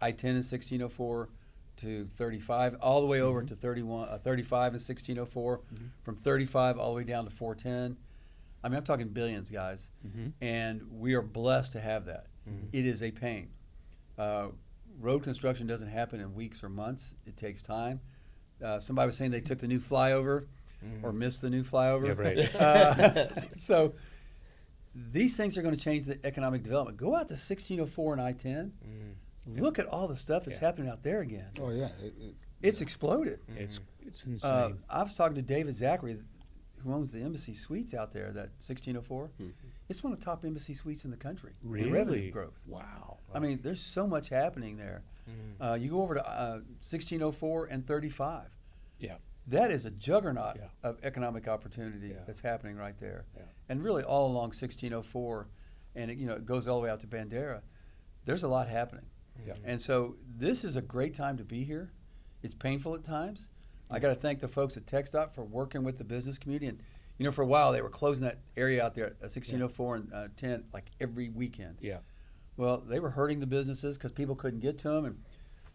S3: I-10 and 1604 to 35, all the way over to 35 and 1604, from 35 all the way down to 410. I mean, I'm talking billions, guys. And we are blessed to have that. It is a pain. Road construction doesn't happen in weeks or months. It takes time. Somebody was saying they took the new flyover or missed the new flyover.
S6: Yeah, right.
S3: So these things are going to change the economic development. Go out to 1604 and I-10. Look at all the stuff that's happening out there again.
S5: Oh yeah,
S3: It's exploded.
S6: It's insane.
S3: I was talking to David Zachary, who owns the Embassy Suites out there, that 1604. It's one of the top Embassy Suites in the country. The
S6: Really?
S3: revenue growth.
S6: Wow.
S3: I mean, there's so much happening there. You go over to 1604 and 35.
S6: Yeah.
S3: That is a juggernaut
S6: Yeah.
S3: of economic opportunity that's happening right there.
S6: Yeah.
S3: And really all along 1604, and it goes all the way out to Bandera. There's a lot happening.
S6: Yeah.
S3: And so this is a great time to be here. It's painful at times, I got to thank the folks at TxDOT for working with the business community. And, you know, for a while they were closing that area out there at 1604 and 10 like every weekend.
S6: Yeah.
S3: Well, they were hurting the businesses because people couldn't get to them. And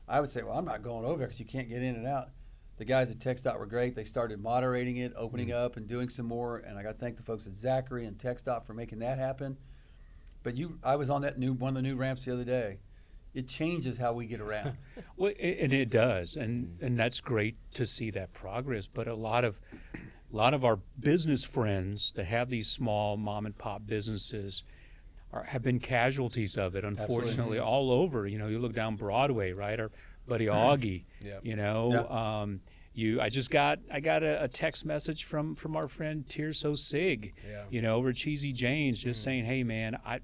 S3: I would say, well, I'm not going over there because you can't get in and out. The guys at TxDOT were great. They started moderating it, opening up and doing some more. And I got to thank the folks at Zachary and TxDOT for making that happen. But I was on that one of the new ramps the other day. It changes how we get around.
S6: Well, and it does, and that's great to see that progress. But a lot of our business friends that have these small mom and pop businesses have been casualties of it. Unfortunately, all over. You know, you look down Broadway, right? Our buddy Augie. You know, I got a text message from our friend Tirso Sig. You know, over at Cheesy Jane's, just saying, hey man, I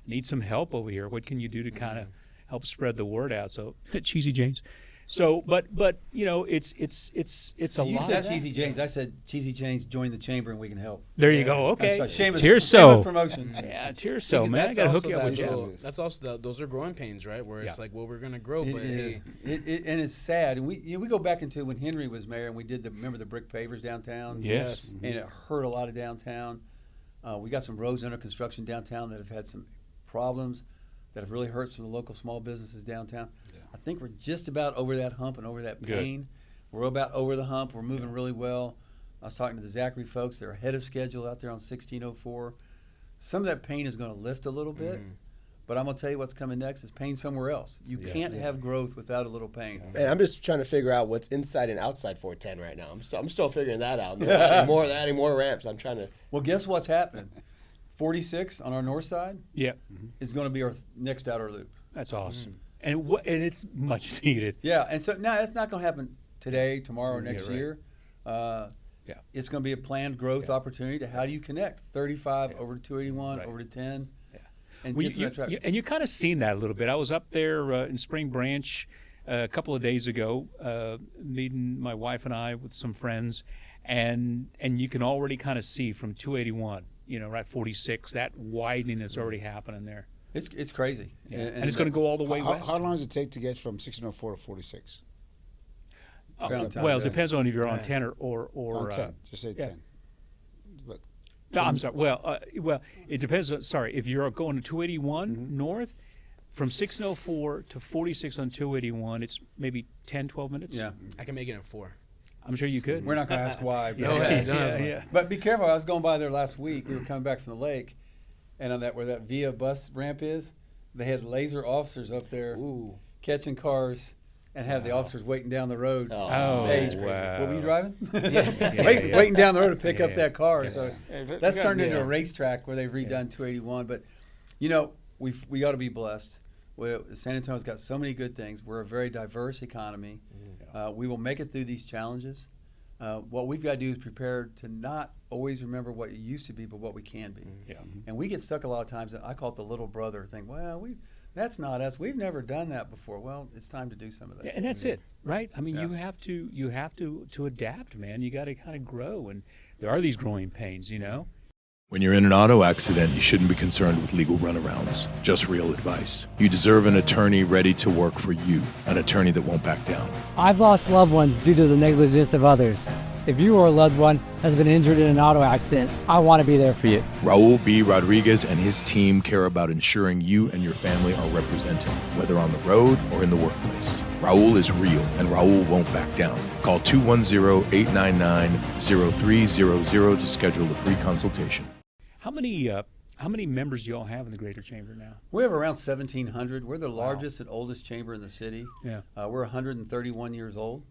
S6: need some help over here. What can you do to kind of help spread the word out? So Cheesy Jane's. So, but you know, it's a
S3: You
S6: lot.
S3: said
S6: of that.
S3: Cheesy Jane's. I said Cheesy Jane's, join the chamber and we can help.
S6: There you go. Okay.
S3: That's right. Shameless
S6: Tirso.
S3: promotion.
S6: Yeah, Tirso,
S2: Because
S6: man. I
S2: that's
S6: gotta hook
S2: also
S6: you up with
S2: that-
S6: Jeff.
S2: That's also those are growing pains, right? Where it's like, well, we're gonna grow,
S3: It
S2: but
S3: is.
S2: hey,
S3: And it's sad. And we go back into when Henry was mayor and we did remember the brick pavers downtown?
S6: Yes.
S3: And it hurt a lot of downtown. We got some roads under construction downtown that have had some problems that have really hurt some of the local small businesses downtown. I think we're just about over that hump and over that pain. We're about over the hump. We're moving really well. I was talking to the Zachary folks. They're ahead of schedule out there on 1604. Some of that pain is going to lift a little bit, but I'm going to tell you what's coming next is pain somewhere else. You can't have growth without a little pain.
S4: And I'm just trying to figure out what's inside and outside 410 right now. I'm still figuring that out. Adding more ramps. I'm trying to.
S3: Well, guess what's happening? 46 on our north side
S6: Yeah.
S3: is going to be our next outer loop.
S6: That's awesome. And it's much needed.
S3: Yeah, and so now that's not going to happen today, tomorrow, next
S6: right.
S3: year.
S6: Yeah.
S3: It's going to be a planned growth opportunity to how do you connect 35 over to 281, over to 10, and
S6: Well,
S3: get to that track.
S6: and you kind of seen that a little bit. I was up there in Spring Branch a couple of days ago, meeting my wife and I with some friends, and you can already kind of see from 281, you know, right 46, that widening that's already happening there.
S3: It's crazy.
S6: Yeah. And it's going to go all the way west.
S5: How long does it take to get from 1604 to 46?
S6: Well, it depends on if you're on 10 or
S5: On 10. Just say 10. But
S6: No, I'm sorry. Well, it depends. Sorry, if you're going to 281 north, from 1604 to 46 on 281, it's maybe 10, 12 minutes.
S3: Yeah.
S2: I can make it in 4.
S6: I'm sure you could.
S3: We're not going to ask why. But
S2: Go ahead. Don't ask why.
S6: yeah.
S3: But be careful. I was going by there last week. We were coming back from the lake, and on that where that Via bus ramp is, they had laser officers up there catching cars and had the officers waiting down the road.
S6: Oh,
S3: Hey,
S6: wow.
S3: What were you driving?
S6: Yeah,
S3: Waiting down the road to pick up
S6: Yeah.
S3: that car. So that's turned into
S2: yeah.
S3: a racetrack where they've redone 281. But you know, we ought to be blessed. San Antonio's got so many good things. We're a very diverse economy. We will make it through these challenges. What we've got to do is prepare to not always remember what it used to be, but what we can be.
S6: Yeah.
S3: And we get stuck a lot of times. I call it the little brother thing. Well, that's not us. We've never done that before. Well, it's time to do some of that.
S6: Yeah, and that's it, right? I mean, you have to adapt, man. You got to kind of grow, and there are these growing pains, you know.
S7: When you're in an auto accident, you shouldn't be concerned with legal runarounds, just real advice. You deserve an attorney ready to work for you, an attorney that won't back down.
S8: I've lost loved ones due to the negligence of others. If you or a loved one has been injured in an auto accident, I want to be there for you.
S7: Raul B. Rodriguez and his team care about ensuring you and your family are represented, whether on the road or in the workplace. Raul is real, and Raul won't back down. Call 210-899-0300 to schedule a free consultation.
S6: How many members do y'all have in the Greater Chamber now?
S3: We have around 1,700. We're the largest and oldest chamber in the city.
S6: Yeah.
S3: We're 131 years old.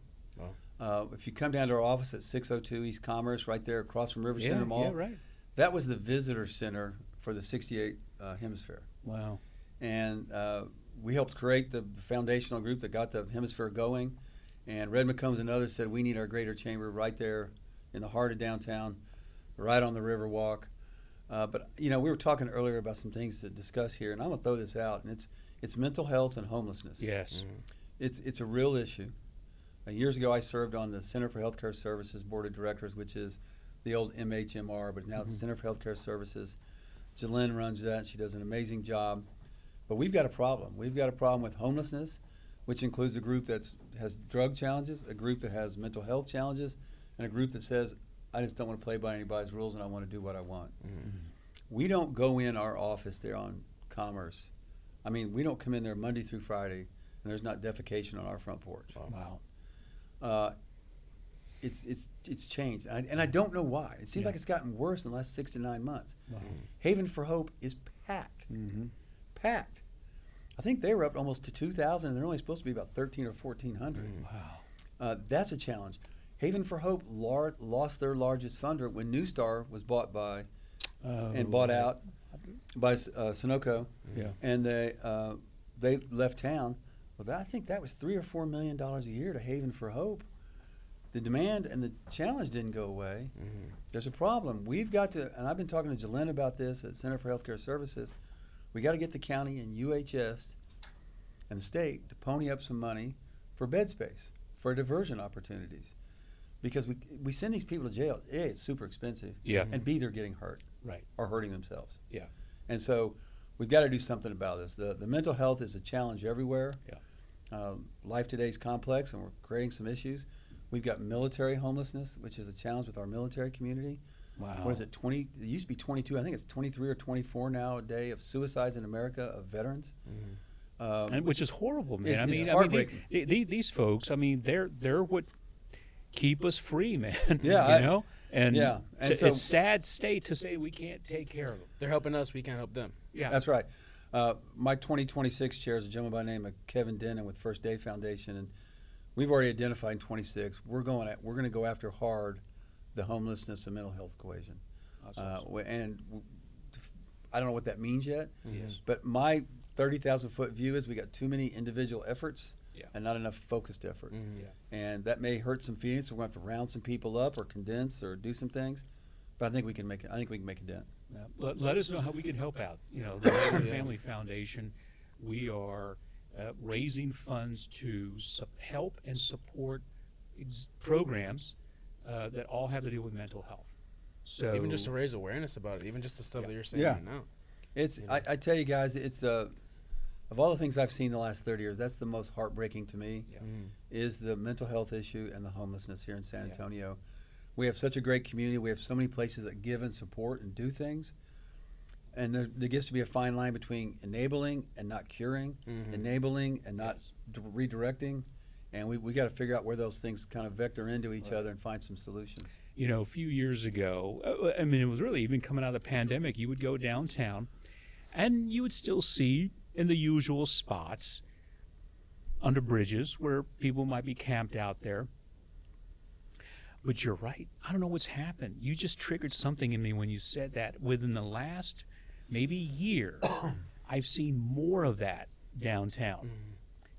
S3: If you come down to our office at 602 East Commerce, right there across from River Center Mall,
S6: Yeah, right.
S3: that was the visitor center for the 68 Hemisphere.
S6: Wow.
S3: And we helped create the foundational group that got the Hemisphere going. And Red McCombs and others said we need our Greater Chamber right there in the heart of downtown, right on the Riverwalk. But you know, we were talking earlier about some things to discuss here, and I'm gonna throw this out, and it's mental health and homelessness.
S6: Yes.
S3: It's a real issue. Years ago, I served on the Center for Healthcare Services Board of Directors, which is the old MHMR, but now it's the Center for Healthcare Services. Jalynn runs that. She does an amazing job. But we've got a problem. We've got a problem with homelessness. which includes a group that has drug challenges, a group that has mental health challenges, and a group that says, I just don't want to play by anybody's rules and I want to do what I want. We don't go in our office there on Commerce. I mean, we don't come in there Monday through Friday and there's not defecation on our front porch.
S6: Wow.
S3: It's changed, and I don't know why. It seems like it's gotten worse in the last 6 to 9 months.
S6: Wow.
S3: Haven for Hope is packed, packed. I think they were up almost to 2,000, and they're only supposed to be about 1,300 or 1,400.
S6: Wow.
S3: That's a challenge. Haven for Hope lost their largest funder when New Star was bought by and bought out by Sunoco, and they left town. Well, I think that was $3 or $4 million a year to Haven for Hope. The demand and the challenge didn't go away. There's a problem. We've got to, and I've been talking to Jalyn about this at Center for Healthcare Services. We got to get the county and UHS and the state to pony up some money for bed space, for diversion opportunities, because we send these people to jail. A, it's super expensive, and B, they're getting hurt, or hurting themselves. And so we've got to do something about this. The mental health is a challenge everywhere. Life today is complex, and we're creating some issues. We've got military homelessness, which is a challenge with our military community.
S6: Wow.
S3: What is it, 20? It used to be 22. I think it's 23 or 24 now a day of suicides in America of veterans.
S6: And which is horrible, man.
S3: It's heartbreaking.
S6: These folks, I mean, they're what keep us free, man.
S3: Yeah.
S6: You know? And,
S3: And so,
S6: it's sad state to say we can't take care of them.
S2: They're helping us, we can't help them.
S6: Yeah.
S3: That's right. My 2026 chair is a gentleman by the name of Kevin Dennon with First Day Foundation, and we've already identified in 26. We're going to go after hard the homelessness and mental health equation. And I don't know what that means yet. But my 30,000 foot view is we got too many individual efforts and not enough focused effort. And that may hurt some feelings. So we're going to have to round some people up or condense or do some things. But I think we can make it. I think we can make a dent.
S6: Let us know how we can help out. You know, the Leija Family Foundation, we are raising funds to help and support programs that all have to do with mental health. So
S2: even just to raise awareness about it, even just the stuff that you're saying right now.
S3: It's I tell you guys, it's of all the things I've seen the last 30 years, that's the most heartbreaking to me. Is the mental health issue and the homelessness here in San Antonio. We have such a great community. We have so many places that give and support and do things. And there gets to be a fine line between enabling and not curing, enabling and not redirecting. And we got to figure out where those things kind of vector into each other and find some solutions.
S6: You know, a few years ago, I mean, it was really even coming out of the pandemic, you would go downtown and you would still see in the usual spots under bridges where people might be camped out there. But you're right. I don't know what's happened. You just triggered something in me when you said that. Within the last maybe year, I've seen more of that downtown,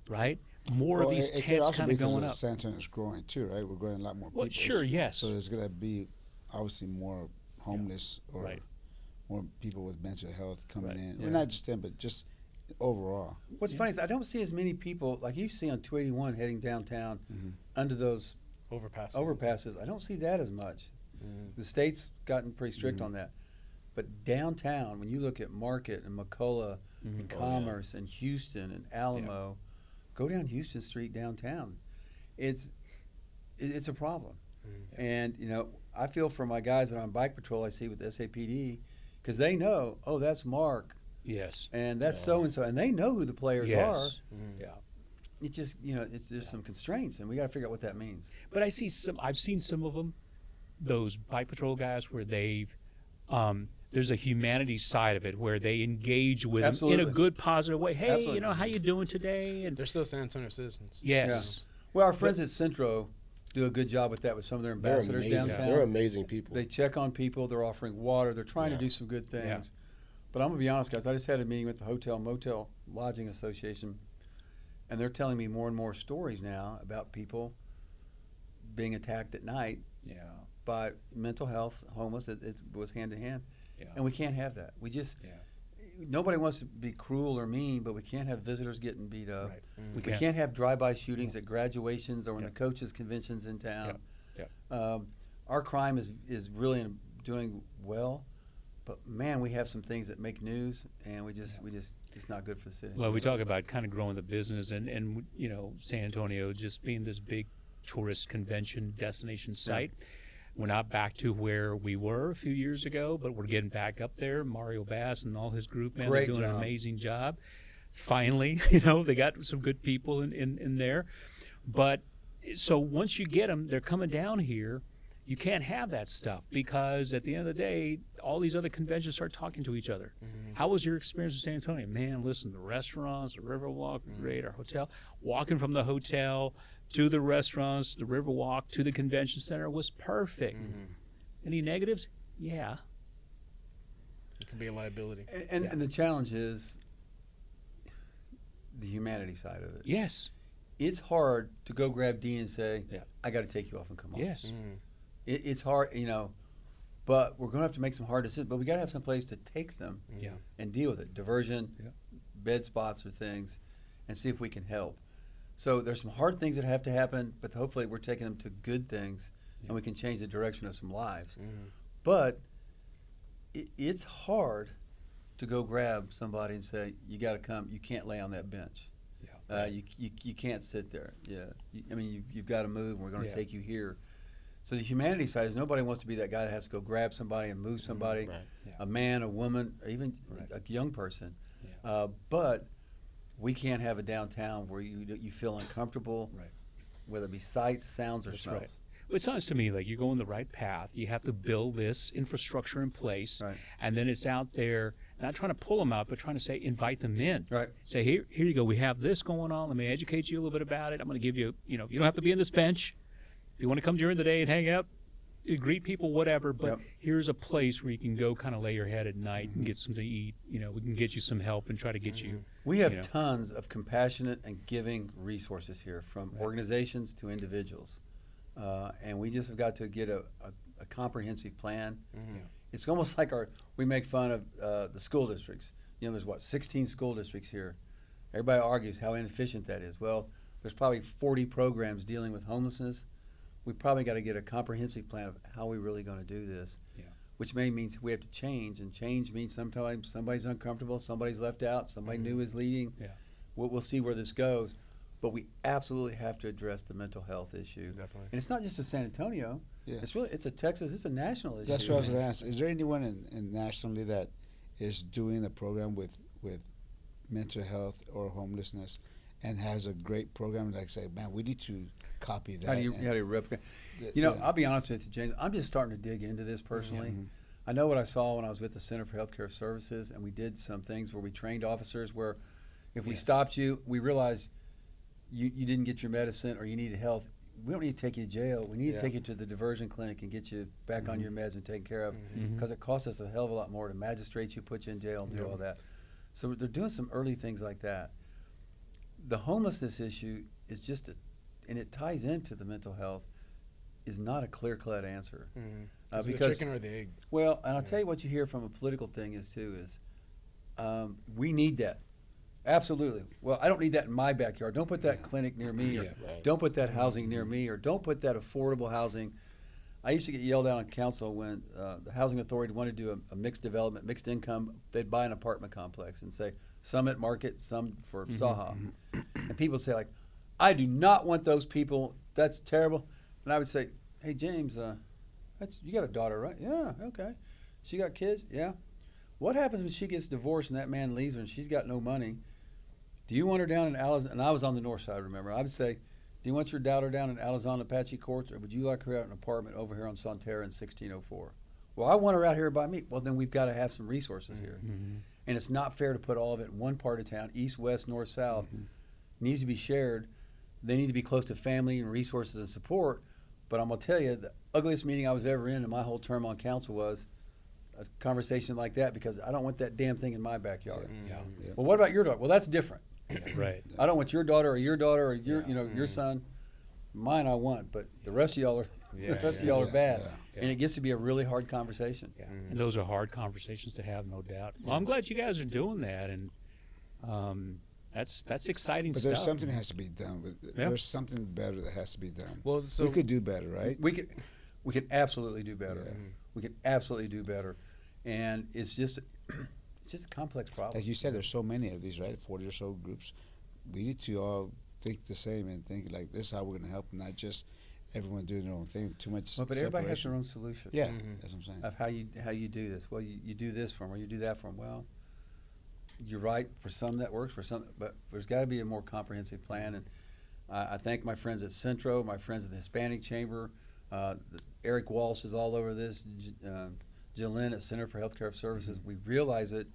S6: right? More of these tents kind of going up.
S5: San Antonio's growing too, right? We're growing a lot more people.
S6: Well, sure, yes.
S5: So there's going to be obviously more homeless or more people with mental health coming in. Well, not just them, but just overall.
S3: What's funny is I don't see as many people like you see on 281 heading downtown under those overpasses. I don't see that as much. The state's gotten pretty strict on that. But downtown, when you look at Market and McCullough and Commerce and Houston and Alamo, go down Houston Street downtown. It's a problem. And, you know, I feel for my guys that are on bike patrol I see with SAPD because they know, oh, that's Mark.
S6: Yes.
S3: And that's so-and-so. And they know who the players are.
S6: Yeah.
S3: It just, you know, there's some constraints, and we got to figure out what that means.
S6: But I've seen some of them, those bike patrol guys, where they've, there's a humanity side of it where they engage with them in a good, positive way. Hey, you know, how you doing today? And
S2: they're still San Antonio citizens.
S6: Yes.
S3: Yeah. Well, our friends at Centro do a good job with that with some of their ambassadors downtown.
S4: They're amazing people.
S3: They check on people. They're offering water. They're trying to do some good things.
S6: Yeah.
S3: But I'm going to be honest, guys. I just had a meeting with the Hotel Motel Lodging Association, and they're telling me more and more stories now about people being attacked at night by mental health, homeless. It was hand in hand. And we can't have that. We just, nobody wants to be cruel or mean, but we can't have visitors getting beat up. We can't have drive-by shootings at graduations or in the coaches' conventions in town. Our crime is really doing well, but man, we have some things that make news, and we just just not good for the city.
S6: Well, we talk about kind of growing the business, and you know, San Antonio just being this big tourist convention destination site. We're not back to where we were a few years ago, but we're getting back up there. Mario Bass and all his group, man,
S3: Great
S6: they're doing an
S3: job.
S6: amazing job. Finally, you know, they got some good people in there. But so once you get them, they're coming down here. You can't have that stuff because at the end of the day, all these other conventions start talking to each other. How was your experience in San Antonio? Man, listen, the restaurants, the Riverwalk, great, our hotel. Walking from the hotel to the restaurants, the Riverwalk, to the convention center was perfect. Any negatives? Yeah.
S2: It can be a liability.
S3: And the challenge is the humanity side of it.
S6: Yes.
S3: It's hard to go grab Dean and say,
S6: Yeah.
S3: I got to take you off and come on.
S6: Yes.
S3: It's hard, you know, but we're going to have to make some hard decisions. But we got to have some place to take them
S6: Yeah.
S3: and deal with it. Diversion,
S6: Yeah.
S3: bed spots or things, and see if we can help. So there's some hard things that have to happen, but hopefully we're taking them to good things, and we can change the direction of some lives. But it's hard to go grab somebody and say, you got to come. You can't lay on that bench.
S6: Yeah.
S3: You can't sit there. Yeah. I mean, you've got to move, and we're going to
S6: Yeah.
S3: take you here. So the humanity side is nobody wants to be that guy that has to go grab somebody and move somebody,
S4: Right.
S6: Yeah.
S3: a man, a woman, or even
S6: Right.
S3: a young person.
S6: Yeah.
S3: But we can't have a downtown where you feel uncomfortable,
S6: Right.
S3: whether it be sights, sounds, or
S6: That's
S3: smells.
S6: right. It sounds to me like you're going the right path. You have to build this infrastructure in place,
S3: Right.
S6: and then it's out there, not trying to pull them out, but trying to say, invite them in.
S3: Right.
S6: Say, here you go. We have this going on. Let me educate you a little bit about it. I'm going to give you, you know, you don't have to be in this bench. If you want to come during the day and hang out, you greet people, whatever. But
S3: Yep.
S6: here's a place where you can go kind of lay your head at night and get something to eat. You know, we can get you some help and try to get you.
S3: We have
S6: you know.
S3: tons of compassionate and giving resources here, from organizations to individuals. And we just have got to get a comprehensive plan. It's almost like we make fun of the school districts. You know, there's 16 school districts here. Everybody argues how inefficient that is. Well, there's probably 40 programs dealing with homelessness. We probably got to get a comprehensive plan of how we're really going to do this.
S6: Yeah.
S3: Which means we have to change, and change means sometimes somebody's uncomfortable, somebody's left out, somebody new is leading.
S6: Yeah.
S3: We'll see where this goes, but we absolutely have to address the mental health issue.
S2: Definitely.
S3: And it's not just a San Antonio.
S5: Yeah.
S3: It's a Texas. It's a national issue.
S5: That's what I was going to ask. Is there anyone in nationally that is doing a program with mental health or homelessness and has a great program, like say, man, we need to copy that?
S3: How do you replicate? You know,
S5: Yeah.
S3: I'll be honest with you, James. I'm just starting to dig into this personally. I know what I saw when I was with the Center for Healthcare Services, and we did some things where we trained officers where if we stopped you, we realized you didn't get your medicine or you needed health. We don't need to take you to jail. We need to take you to the diversion clinic and get you back on your meds and taken care of, because it costs us a hell of a lot more to magistrate you, put you in jail, and do all that. So they're doing some early things like that. The homelessness issue is and it ties into the mental health, is not a clear-cut answer.
S2: Is it the
S3: Because
S2: chicken or the egg?
S3: well, and I'll tell you what you hear from a political thing is we need that. Absolutely. Well, I don't need that in my backyard. Don't put that clinic near me, or
S2: Right.
S3: don't put that housing near me, or don't put that affordable housing. I used to get yelled at on council when the housing authority wanted to do a mixed development, mixed income. They'd buy an apartment complex and say, some at market, some for Saha. And people say, like, I do not want those people. That's terrible. And I would say, hey, James, you got a daughter, right? Yeah, okay. She got kids? Yeah. What happens when she gets divorced and that man leaves her and she's got no money? Do you want her down in Alizon? And I was on the north side, remember. I would say, do you want your daughter down in Alizon Apache Courts, or would you like her out in an apartment over here on Sonterra in 1604? Well, I want her out here by me. Well, then we've got to have some resources here. And it's not fair to put all of it in one part of town, east, west, north, south. It needs to be shared. They need to be close to family and resources and support. But I'm going to tell you, the ugliest meeting I was ever in my whole term on council was a conversation like that, because I don't want that damn thing in my backyard.
S6: Yeah.
S3: Well, what about your daughter? Well, that's different.
S6: Right.
S3: I don't want your daughter or your your son. Mine I want, but the rest of y'all are bad.
S6: Yeah.
S3: And it gets to be a really hard conversation.
S6: Yeah. And those are hard conversations to have, no doubt. Well, I'm glad you guys are doing that, and that's exciting
S5: But
S6: stuff.
S5: there's something that has to be done. There's something better that has to be done.
S2: Well, so
S5: we could do better, right?
S3: We could absolutely do better.
S5: Yeah.
S3: We could absolutely do better. And it's it's just a complex problem.
S5: Like you said, there's so many of these, right? 40 or so groups. We need to all think the same and think like this is how we're going to help, not just everyone doing their own thing. Too much.
S3: Well, but everybody has
S5: separation.
S3: their own solution.
S5: Yeah, that's what I'm saying.
S3: Of how you do this. Well, you do this for them, or you do that for them. Well, you're right. For some that works. For some, but there's got to be a more comprehensive plan. And I thank my friends at Centro, my friends at the Hispanic Chamber. Eric Walsh is all over this. Jalen at Center for Healthcare Services. We realize it.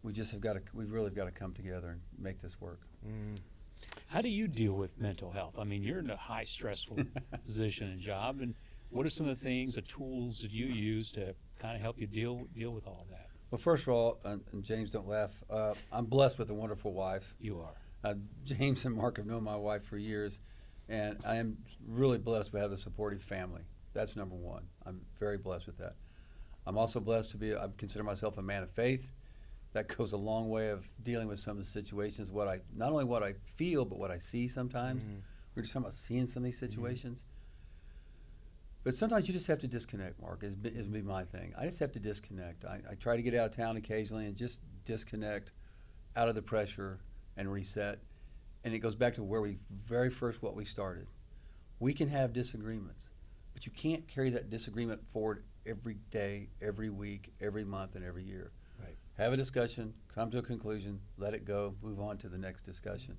S3: We just have got to. We really have got to come together and make this work.
S6: How do you deal with mental health? I mean, you're in a high stressful position and job, and what are some of the things, the tools that you use to kind of help you deal with all of that?
S3: Well, first of all, and James, don't laugh. I'm blessed with a wonderful wife.
S6: You are.
S3: James and Mark have known my wife for years, and I am really blessed to have a supportive family. That's number one. I'm very blessed with that. I'm also blessed to be. I consider myself a man of faith. That goes a long way of dealing with some of the situations. Not only what I feel, but what I see sometimes. We're just talking about seeing some of these situations. But sometimes you just have to disconnect, Mark, is my thing. I just have to disconnect. I try to get out of town occasionally and just disconnect out of the pressure and reset. And it goes back to where what we started. We can have disagreements, but you can't carry that disagreement forward every day, every week, every month, and every year.
S6: Right.
S3: Have a discussion, come to a conclusion, let it go, move on to the next discussion.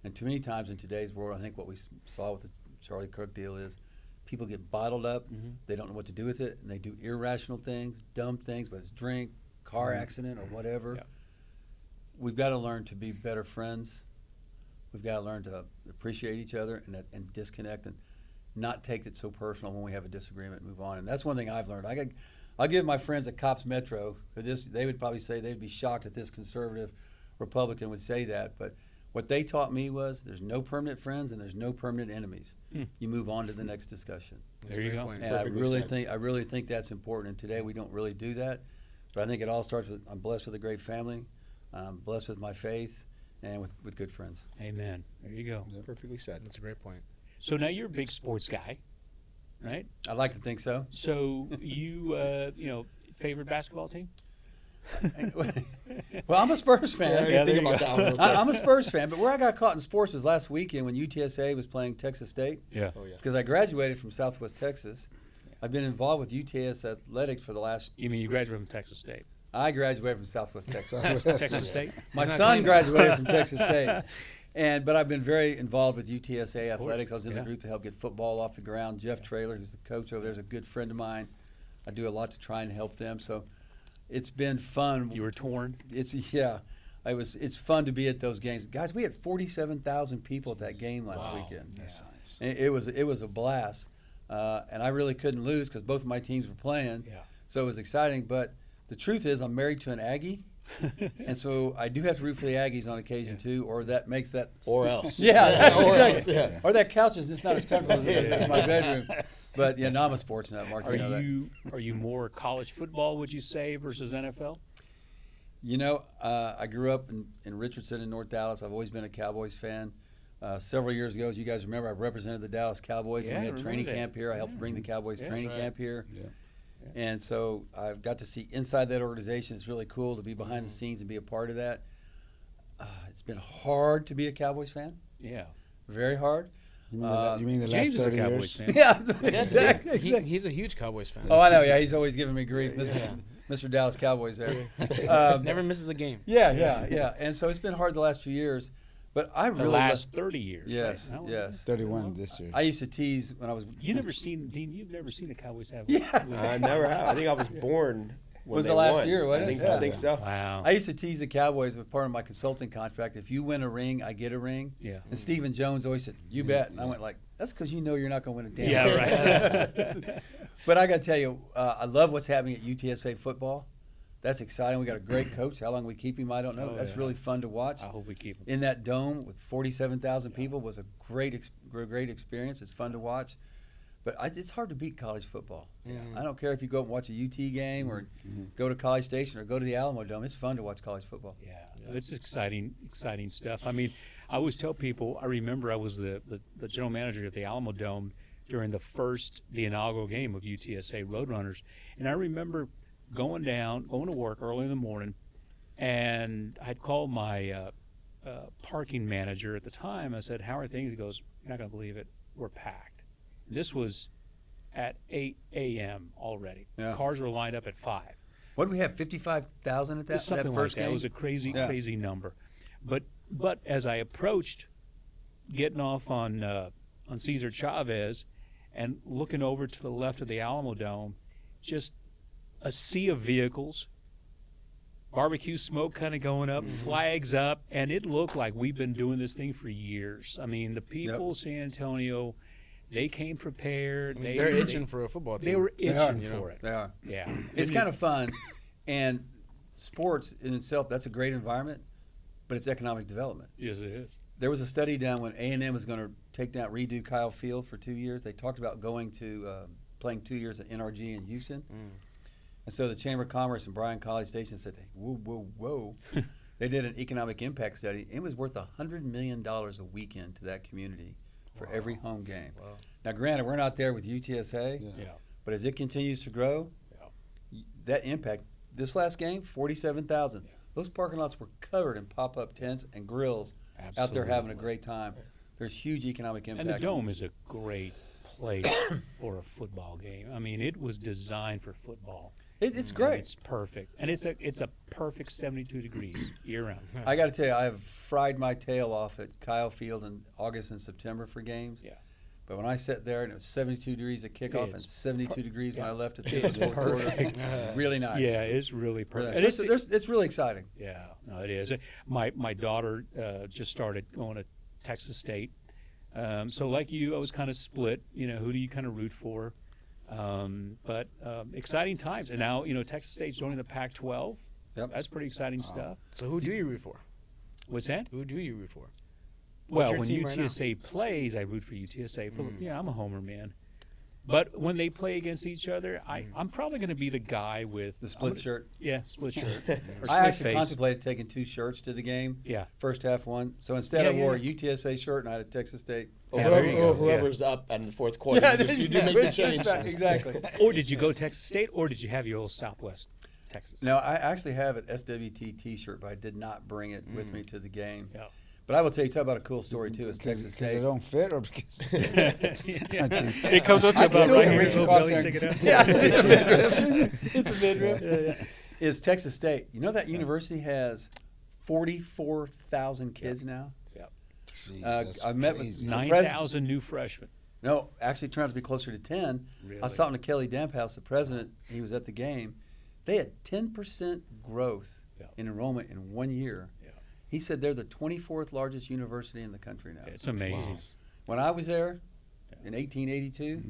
S3: And too many times in today's world, I think what we saw with the Charlie Kirk deal is people get bottled up, they don't know what to do with it, and they do irrational things, dumb things, whether it's drink, car accident, or whatever.
S6: Yeah.
S3: We've got to learn to be better friends. We've got to learn to appreciate each other and disconnect and not take it so personal when we have a disagreement and move on. And that's one thing I've learned. I'll give my friends at Cops Metro, they would probably say they'd be shocked that this conservative Republican would say that, but what they taught me was there's no permanent friends and there's no permanent enemies. You move on to the next discussion.
S6: There you go.
S3: And I really think that's important. And today we don't really do that, but I think it all starts with I'm blessed with a great family, I'm blessed with my faith, and with good friends.
S6: Amen. There you go.
S4: Perfectly said.
S2: That's a great point.
S6: So now you're a big sports guy, right?
S3: I'd like to think so.
S6: So you, favorite basketball team?
S3: Well, I'm a Spurs fan.
S4: Yeah, think about that one real quick.
S3: I'm a Spurs fan, but where I got caught in sports was last weekend when UTSA was playing Texas State.
S6: Yeah.
S4: Oh, yeah.
S3: Because I graduated from Southwest Texas. I've been involved with UTS athletics for the last.
S6: You mean you graduated from Texas State?
S3: I graduated from Southwest Texas.
S6: Texas State?
S3: My son graduated from Texas State. But I've been very involved with UTSA athletics. I was in the group to help get football off the ground. Jeff Traylor, who's the coach over there, is a good friend of mine. I do a lot to try and help them. So it's been fun.
S6: You were torn?
S3: It's fun to be at those games. Guys, we had 47,000 people at that game last weekend.
S5: That's nice.
S3: It was a blast. And I really couldn't lose because both of my teams were playing.
S6: Yeah.
S3: So it was exciting. But the truth is I'm married to an Aggie. And so I do have to root for the Aggies on occasion too, or that makes that.
S4: Or else.
S3: Yeah,
S4: Or
S3: exactly.
S4: else, yeah.
S3: Or that couch is just not as comfortable as it is in my bedroom. But yeah, no, I'm a sports nut, Mark.
S6: Are
S3: You know that.
S6: are you more college football, would you say, versus NFL?
S3: You know, I grew up in Richardson in North Dallas. I've always been a Cowboys fan. Several years ago, as you guys remember, I represented the Dallas Cowboys
S6: Yeah,
S3: when
S6: I
S3: we had
S6: remember
S3: training
S6: that.
S3: camp here. I helped bring the Cowboys training
S2: that's right.
S3: camp here.
S5: Yeah.
S3: And so I've got to see inside that organization. It's really cool to be behind the scenes and be a part of that. It's been hard to be a Cowboys fan.
S6: Yeah.
S3: Very hard.
S5: You mean the last
S6: James is a
S5: 30
S6: Cowboys
S5: years?
S6: fan.
S3: Yeah, exactly.
S2: He's a huge Cowboys fan.
S3: Oh, I know. Yeah, he's always giving me grief, Mr. Dallas Cowboys there.
S2: Never misses a game.
S3: Yeah. And so it's been hard the last few years, but I
S6: The
S3: really
S6: last 30 years.
S3: Yes,
S6: right? How long?
S3: yes.
S5: 31 this year.
S3: I used to tease when I was.
S6: You've never seen a Cowboys have
S3: Yeah.
S4: I never have. I think I was born when
S3: Was
S4: they
S3: the last
S4: won.
S3: year, wasn't it?
S4: I think so.
S6: Wow.
S3: I used to tease the Cowboys with part of my consulting contract. If you win a ring, I get a ring.
S6: Yeah.
S3: And Stephen Jones always said, "You bet." And I went like, "That's because you know you're not going to win a damn."
S6: Yeah,
S3: thing."
S6: right.
S3: But I got to tell you, I love what's happening at UTSA football. That's exciting. We got a great coach. How long we keep him, I don't know.
S6: Oh,
S3: That's
S6: yeah.
S3: really fun to watch.
S6: I hope we keep him.
S3: In that dome with 47,000 people was a great experience. It's fun to watch. But it's hard to beat college football.
S6: Yeah.
S3: I don't care if you go up and watch a UT game or go to College Station or go to the Alamo Dome. It's fun to watch college football.
S6: Yeah, it's exciting stuff. I mean, I always tell people, I remember I was the general manager of the Alamo Dome during the inaugural game of UTSA Roadrunners, and I remember going to work early in the morning, And I'd called my parking manager at the time. I said, "How are things?" He goes, "You're not going to believe it. We're packed." This was at 8 a.m. already.
S3: Yeah.
S6: Cars were lined up at 5.
S3: What did we have? 55,000 at that
S6: Something
S3: first
S6: like that.
S3: game.
S6: It was a crazy,
S3: Yeah.
S6: crazy number. But as I approached, getting off on Cesar Chavez, and looking over to the left of the Alamo Dome, just a sea of vehicles, barbecue smoke kind of going up, flags up, and it looked like we've been doing this thing for years. I mean, the people of San Antonio, they came prepared.
S2: They're itching for a football team.
S6: They were itching
S3: They are,
S6: for it.
S3: They are.
S6: Yeah.
S3: It's kind of fun, and sports in itself, that's a great environment, but it's economic development.
S6: Yes, it is.
S3: There was a study done when A&M was going to redo Kyle Field for 2 years. They talked about going to playing 2 years at NRG in Houston. And so the Chamber of Commerce and Bryan College Station said, whoa, whoa, whoa. They did an economic impact study. It was worth $100 million a weekend to that community for every home game.
S2: Wow.
S3: Now, granted, we're not there with UTSA,
S6: Yeah.
S3: but as it continues to grow, that impact, this last game, 47,000. Those parking lots were covered in pop-up tents and grills out there having a great time. There's huge economic impact.
S6: And the Dome is a great place for a football game. I mean, it was designed for football.
S3: It's
S6: And
S3: great.
S6: it's perfect. And it's a perfect 72 degrees year-round.
S3: I got to tell you, I have fried my tail off at Kyle Field in August and September for games.
S6: Yeah.
S3: But when I sat there and it was 72 degrees at kickoff and
S6: It's
S3: 72 degrees when I left at the
S6: It's
S3: fourth quarter,
S6: perfect.
S3: really nice.
S6: Yeah, it's really
S3: Really
S6: perfect.
S3: nice.
S6: And
S3: It's really exciting.
S6: yeah, no, it is. My daughter just started going to Texas State. So like you, I was kind of split. You know, who do you kind of root for? But exciting times. And now, Texas State's joining the Pac-12.
S3: Yep.
S6: That's pretty exciting stuff.
S2: So who do you root for?
S6: What's that?
S2: Who do you root for?
S6: Well,
S2: your
S6: when
S2: team right now?
S6: UTSA plays, I root for UTSA. Yeah, I'm a homer man. But when they play against each other, I'm probably going to be the guy with
S3: The split shirt.
S6: Yeah, split shirt. Or split
S3: I actually
S6: face.
S3: contemplated taking 2 shirts to the game.
S6: Yeah.
S3: First half one. So instead,
S6: Yeah,
S3: I wore a
S6: yeah.
S3: UTSA shirt and I had a Texas State.
S6: Yeah, there you go.
S4: Whoever's up in the fourth quarter, you do make the change.
S3: Exactly.
S6: Or did you go Texas State, or did you have your old Southwest Texas?
S3: No, I actually have an SWT T-shirt, but I did not bring it with me to the game.
S6: Yeah.
S3: But I will tell you, talk about a cool story too. Is Texas
S5: Because
S3: State.
S5: they don't fit, or because
S6: It comes up to
S3: I
S6: about
S3: still
S6: right
S3: can
S6: here.
S3: reach
S6: Little
S3: across
S6: belly
S3: there.
S6: sticking out.
S3: Yeah, it's a midriff. It's a midriff. Is Texas State. You know that university has 44,000 kids now?
S5: See,
S3: I
S5: that's
S3: met with
S5: crazy.
S6: 9,000 new freshmen.
S3: No, actually it turned out to be closer to 10. I was
S6: Really?
S3: talking to Kelly Damphouse, the president. He was at the game. They had 10% growth in enrollment in 1 year.
S6: Yeah.
S3: He said they're the 24th largest university in the country now.
S6: It's amazing.
S3: When I was there in 1882,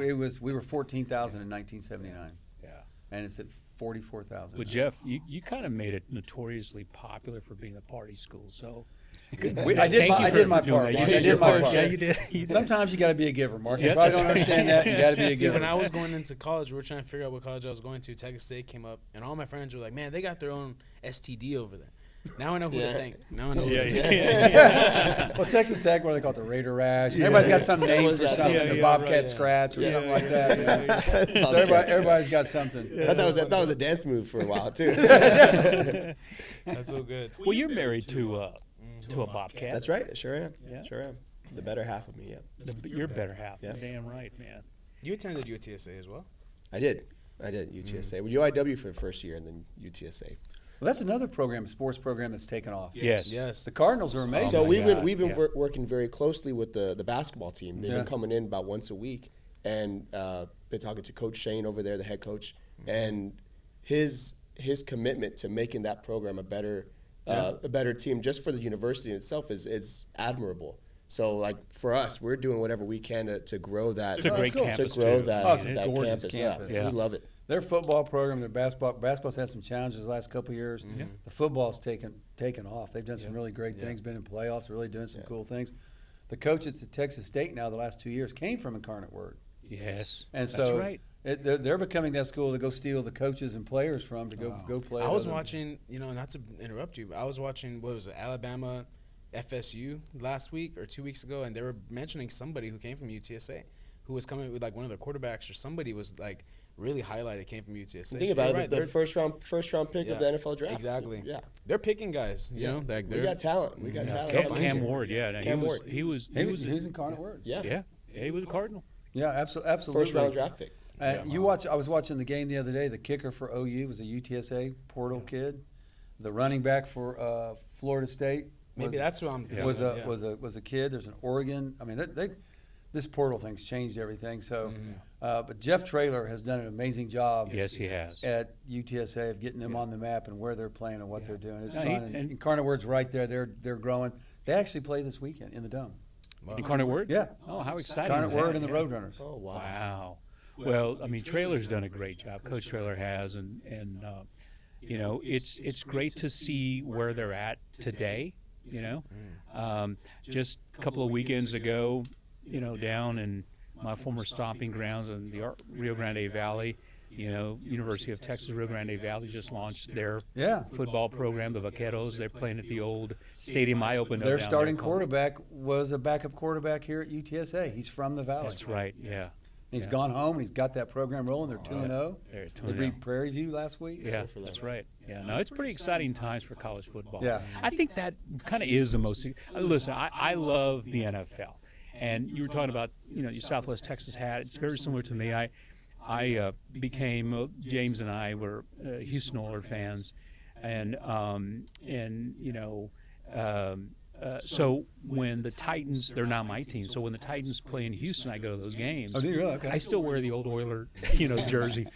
S3: it was we were 14,000 in 1979,
S6: Yeah.
S3: and it's at 44,000.
S6: But Jeff, you kind of made it notoriously popular for being a party school. So
S3: I did
S6: Thank you
S3: I
S6: for
S3: did my
S6: doing
S3: part.
S6: that. You
S3: Mark.
S6: did
S3: I
S6: your
S3: did my
S6: part.
S3: part.
S6: Yeah, you did. You did.
S3: Sometimes you got to be a giver, Mark. You
S6: Yeah,
S3: probably
S6: that's
S3: don't
S6: right.
S3: understand that. You got to be a
S2: See,
S3: giver.
S2: when I was going into college, we were trying to figure out what college I was going to. Texas State came up, and all my friends were like, "Man, they got their own STD over there." Now I know who to thank. Now I know. Who to thank.
S3: Well, Texas Tech, where they call it the Raider Rash. Everybody's got some name for something, the Bobcat Scratch or something like that. So everybody's got something.
S4: I thought that was a dance move for a while too.
S2: That's so good.
S6: Well, you're married to a Bobcat.
S4: That's right. Sure am.
S6: Yeah.
S4: Sure am. The better half of me. Yeah.
S6: You're better half.
S4: Yeah.
S6: You're damn right, man.
S2: You attended UTSA as well.
S4: I did UTSA. Well, UIW for the first year, and then UTSA.
S3: Well, that's another program, a sports program that's taken off.
S6: Yes.
S2: Yes.
S3: The Cardinals are amazing.
S4: So
S6: my
S4: we've
S6: God,
S4: been
S6: yeah.
S4: working very closely with the basketball team. They've
S3: Yeah.
S4: been coming in about once a week, and been talking to Coach Shane over there, the head coach, and his commitment to making that program a better team just for the university in itself is admirable. So like for us, we're doing whatever we can to grow that.
S6: It's a great campus,
S4: to grow
S6: too.
S4: that,
S3: Oh, it's a
S4: that
S3: gorgeous
S4: campus.
S3: campus.
S6: Yeah.
S4: We love it.
S3: Their football program, their basketball's had some challenges the last couple of years. The football's taken off. They've done some really great things, been in playoffs, really doing some cool things. The coach at Texas State now the last 2 years came from Incarnate Word.
S6: Yes.
S3: And so
S6: That's right.
S3: they're becoming that school to go steal the coaches and players from to go play.
S2: I was
S3: with them.
S2: watching, not to interrupt you, but I was watching, what was it, Alabama FSU last week or 2 weeks ago, and they were mentioning somebody who came from UTSA who was coming with like one of their quarterbacks or somebody was like really highlighted, came from UTSA.
S4: Think about it.
S2: Right,
S4: The
S2: they're-
S4: first round pick of the NFL draft.
S2: Exactly.
S4: Yeah.
S2: They're picking guys. You know, like
S4: We
S2: they're
S4: got talent. We got talent.
S6: Cam Ward, yeah. No,
S4: Cam Ward.
S6: He was
S3: Incarnate Word.
S4: Yeah.
S6: yeah, he was a Cardinal.
S3: Yeah, absolutely.
S4: First round draft pick.
S3: I was watching the game the other day. The kicker for OU was a UTSA portal kid. The running back for Florida State
S2: maybe that's who I'm.
S3: was a kid. There's an Oregon. I mean, this portal thing's changed everything. So, but Jeff Traylor has done an amazing job.
S6: Yes, he has.
S3: At UTSA of getting them on the map and where they're playing and what they're doing. It's
S6: No,
S3: fun.
S6: he-
S3: And
S6: and-
S3: Incarnate Word's right there. They're growing. They actually play this weekend in the Dome.
S6: Incarnate Word?
S3: Yeah.
S6: Oh, how exciting!
S3: Incarnate
S6: is that?
S3: Word and the
S6: Yeah.
S3: Roadrunners.
S4: Oh wow.
S6: Wow. Well, I mean, Traylor's done a great job. Coach Traylor has, and you know, it's great to see where they're at today. You know, just a couple of weekends ago, you know, down in my former stomping grounds in the Rio Grande Valley, you know, University of Texas Rio Grande Valley just launched their football program, the Vaqueros. They're playing at the old stadium I opened up.
S3: Their
S6: down
S3: starting
S6: there called-
S3: quarterback was a backup quarterback here at UTSA. He's from the Valley.
S6: That's right. Yeah.
S3: He's gone home. He's got that program rolling. They're 2-0.
S6: They're
S3: They
S6: 2-0.
S3: beat Prairie View last week.
S6: Yeah, that's right. Yeah, no, it's pretty exciting times for college football.
S3: Yeah.
S6: I think that kind of is the most. Listen, I love the NFL, and you were talking about, you know, your Southwest Texas hat. It's very similar to me. I became James and I were Houston Oilers fans, and you know. So when the Titans, they're now my team. So when the Titans play in Houston, I go to those games.
S3: Oh, do you really? Okay.
S6: I still wear the old Oiler, you know, jersey.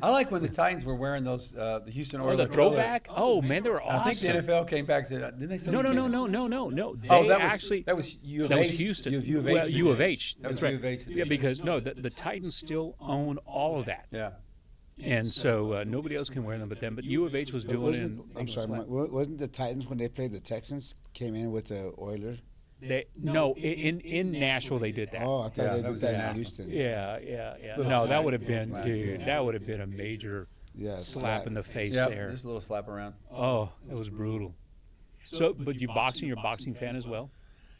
S3: I like when the Titans were wearing those the Houston
S6: Or
S3: Oilers.
S6: the throwback. Oh man, they were
S3: I
S6: awesome.
S3: think the NFL came back and said, didn't they say
S6: No.
S3: you can't?
S6: No. They
S3: Oh, that was
S6: actually.
S3: that was U of
S6: That was
S3: H.
S6: Houston.
S3: U of H.
S6: Well, U of H.
S3: That was
S6: That's right.
S3: U of H.
S6: Yeah, because no, the Titans still own all of that,
S3: Yeah.
S6: and so nobody else can wear them but them. But U of H was doing it.
S5: Wasn't, I'm sorry, wasn't the Titans when they played the Texans came in with the Oilers?
S6: In Nashville they did that.
S5: Oh, I thought
S3: Yeah,
S5: they
S3: that
S5: did
S3: was
S5: that
S3: in
S5: in Houston.
S6: Yeah.
S3: Little
S6: No, that
S3: slap.
S6: would have been,
S3: Slap.
S6: dude. That would have been a major
S5: Yeah,
S6: slap in the face
S3: Yeah.
S6: there.
S3: Just a little slap around.
S6: Oh, it was brutal. So, but you're a boxing fan as well?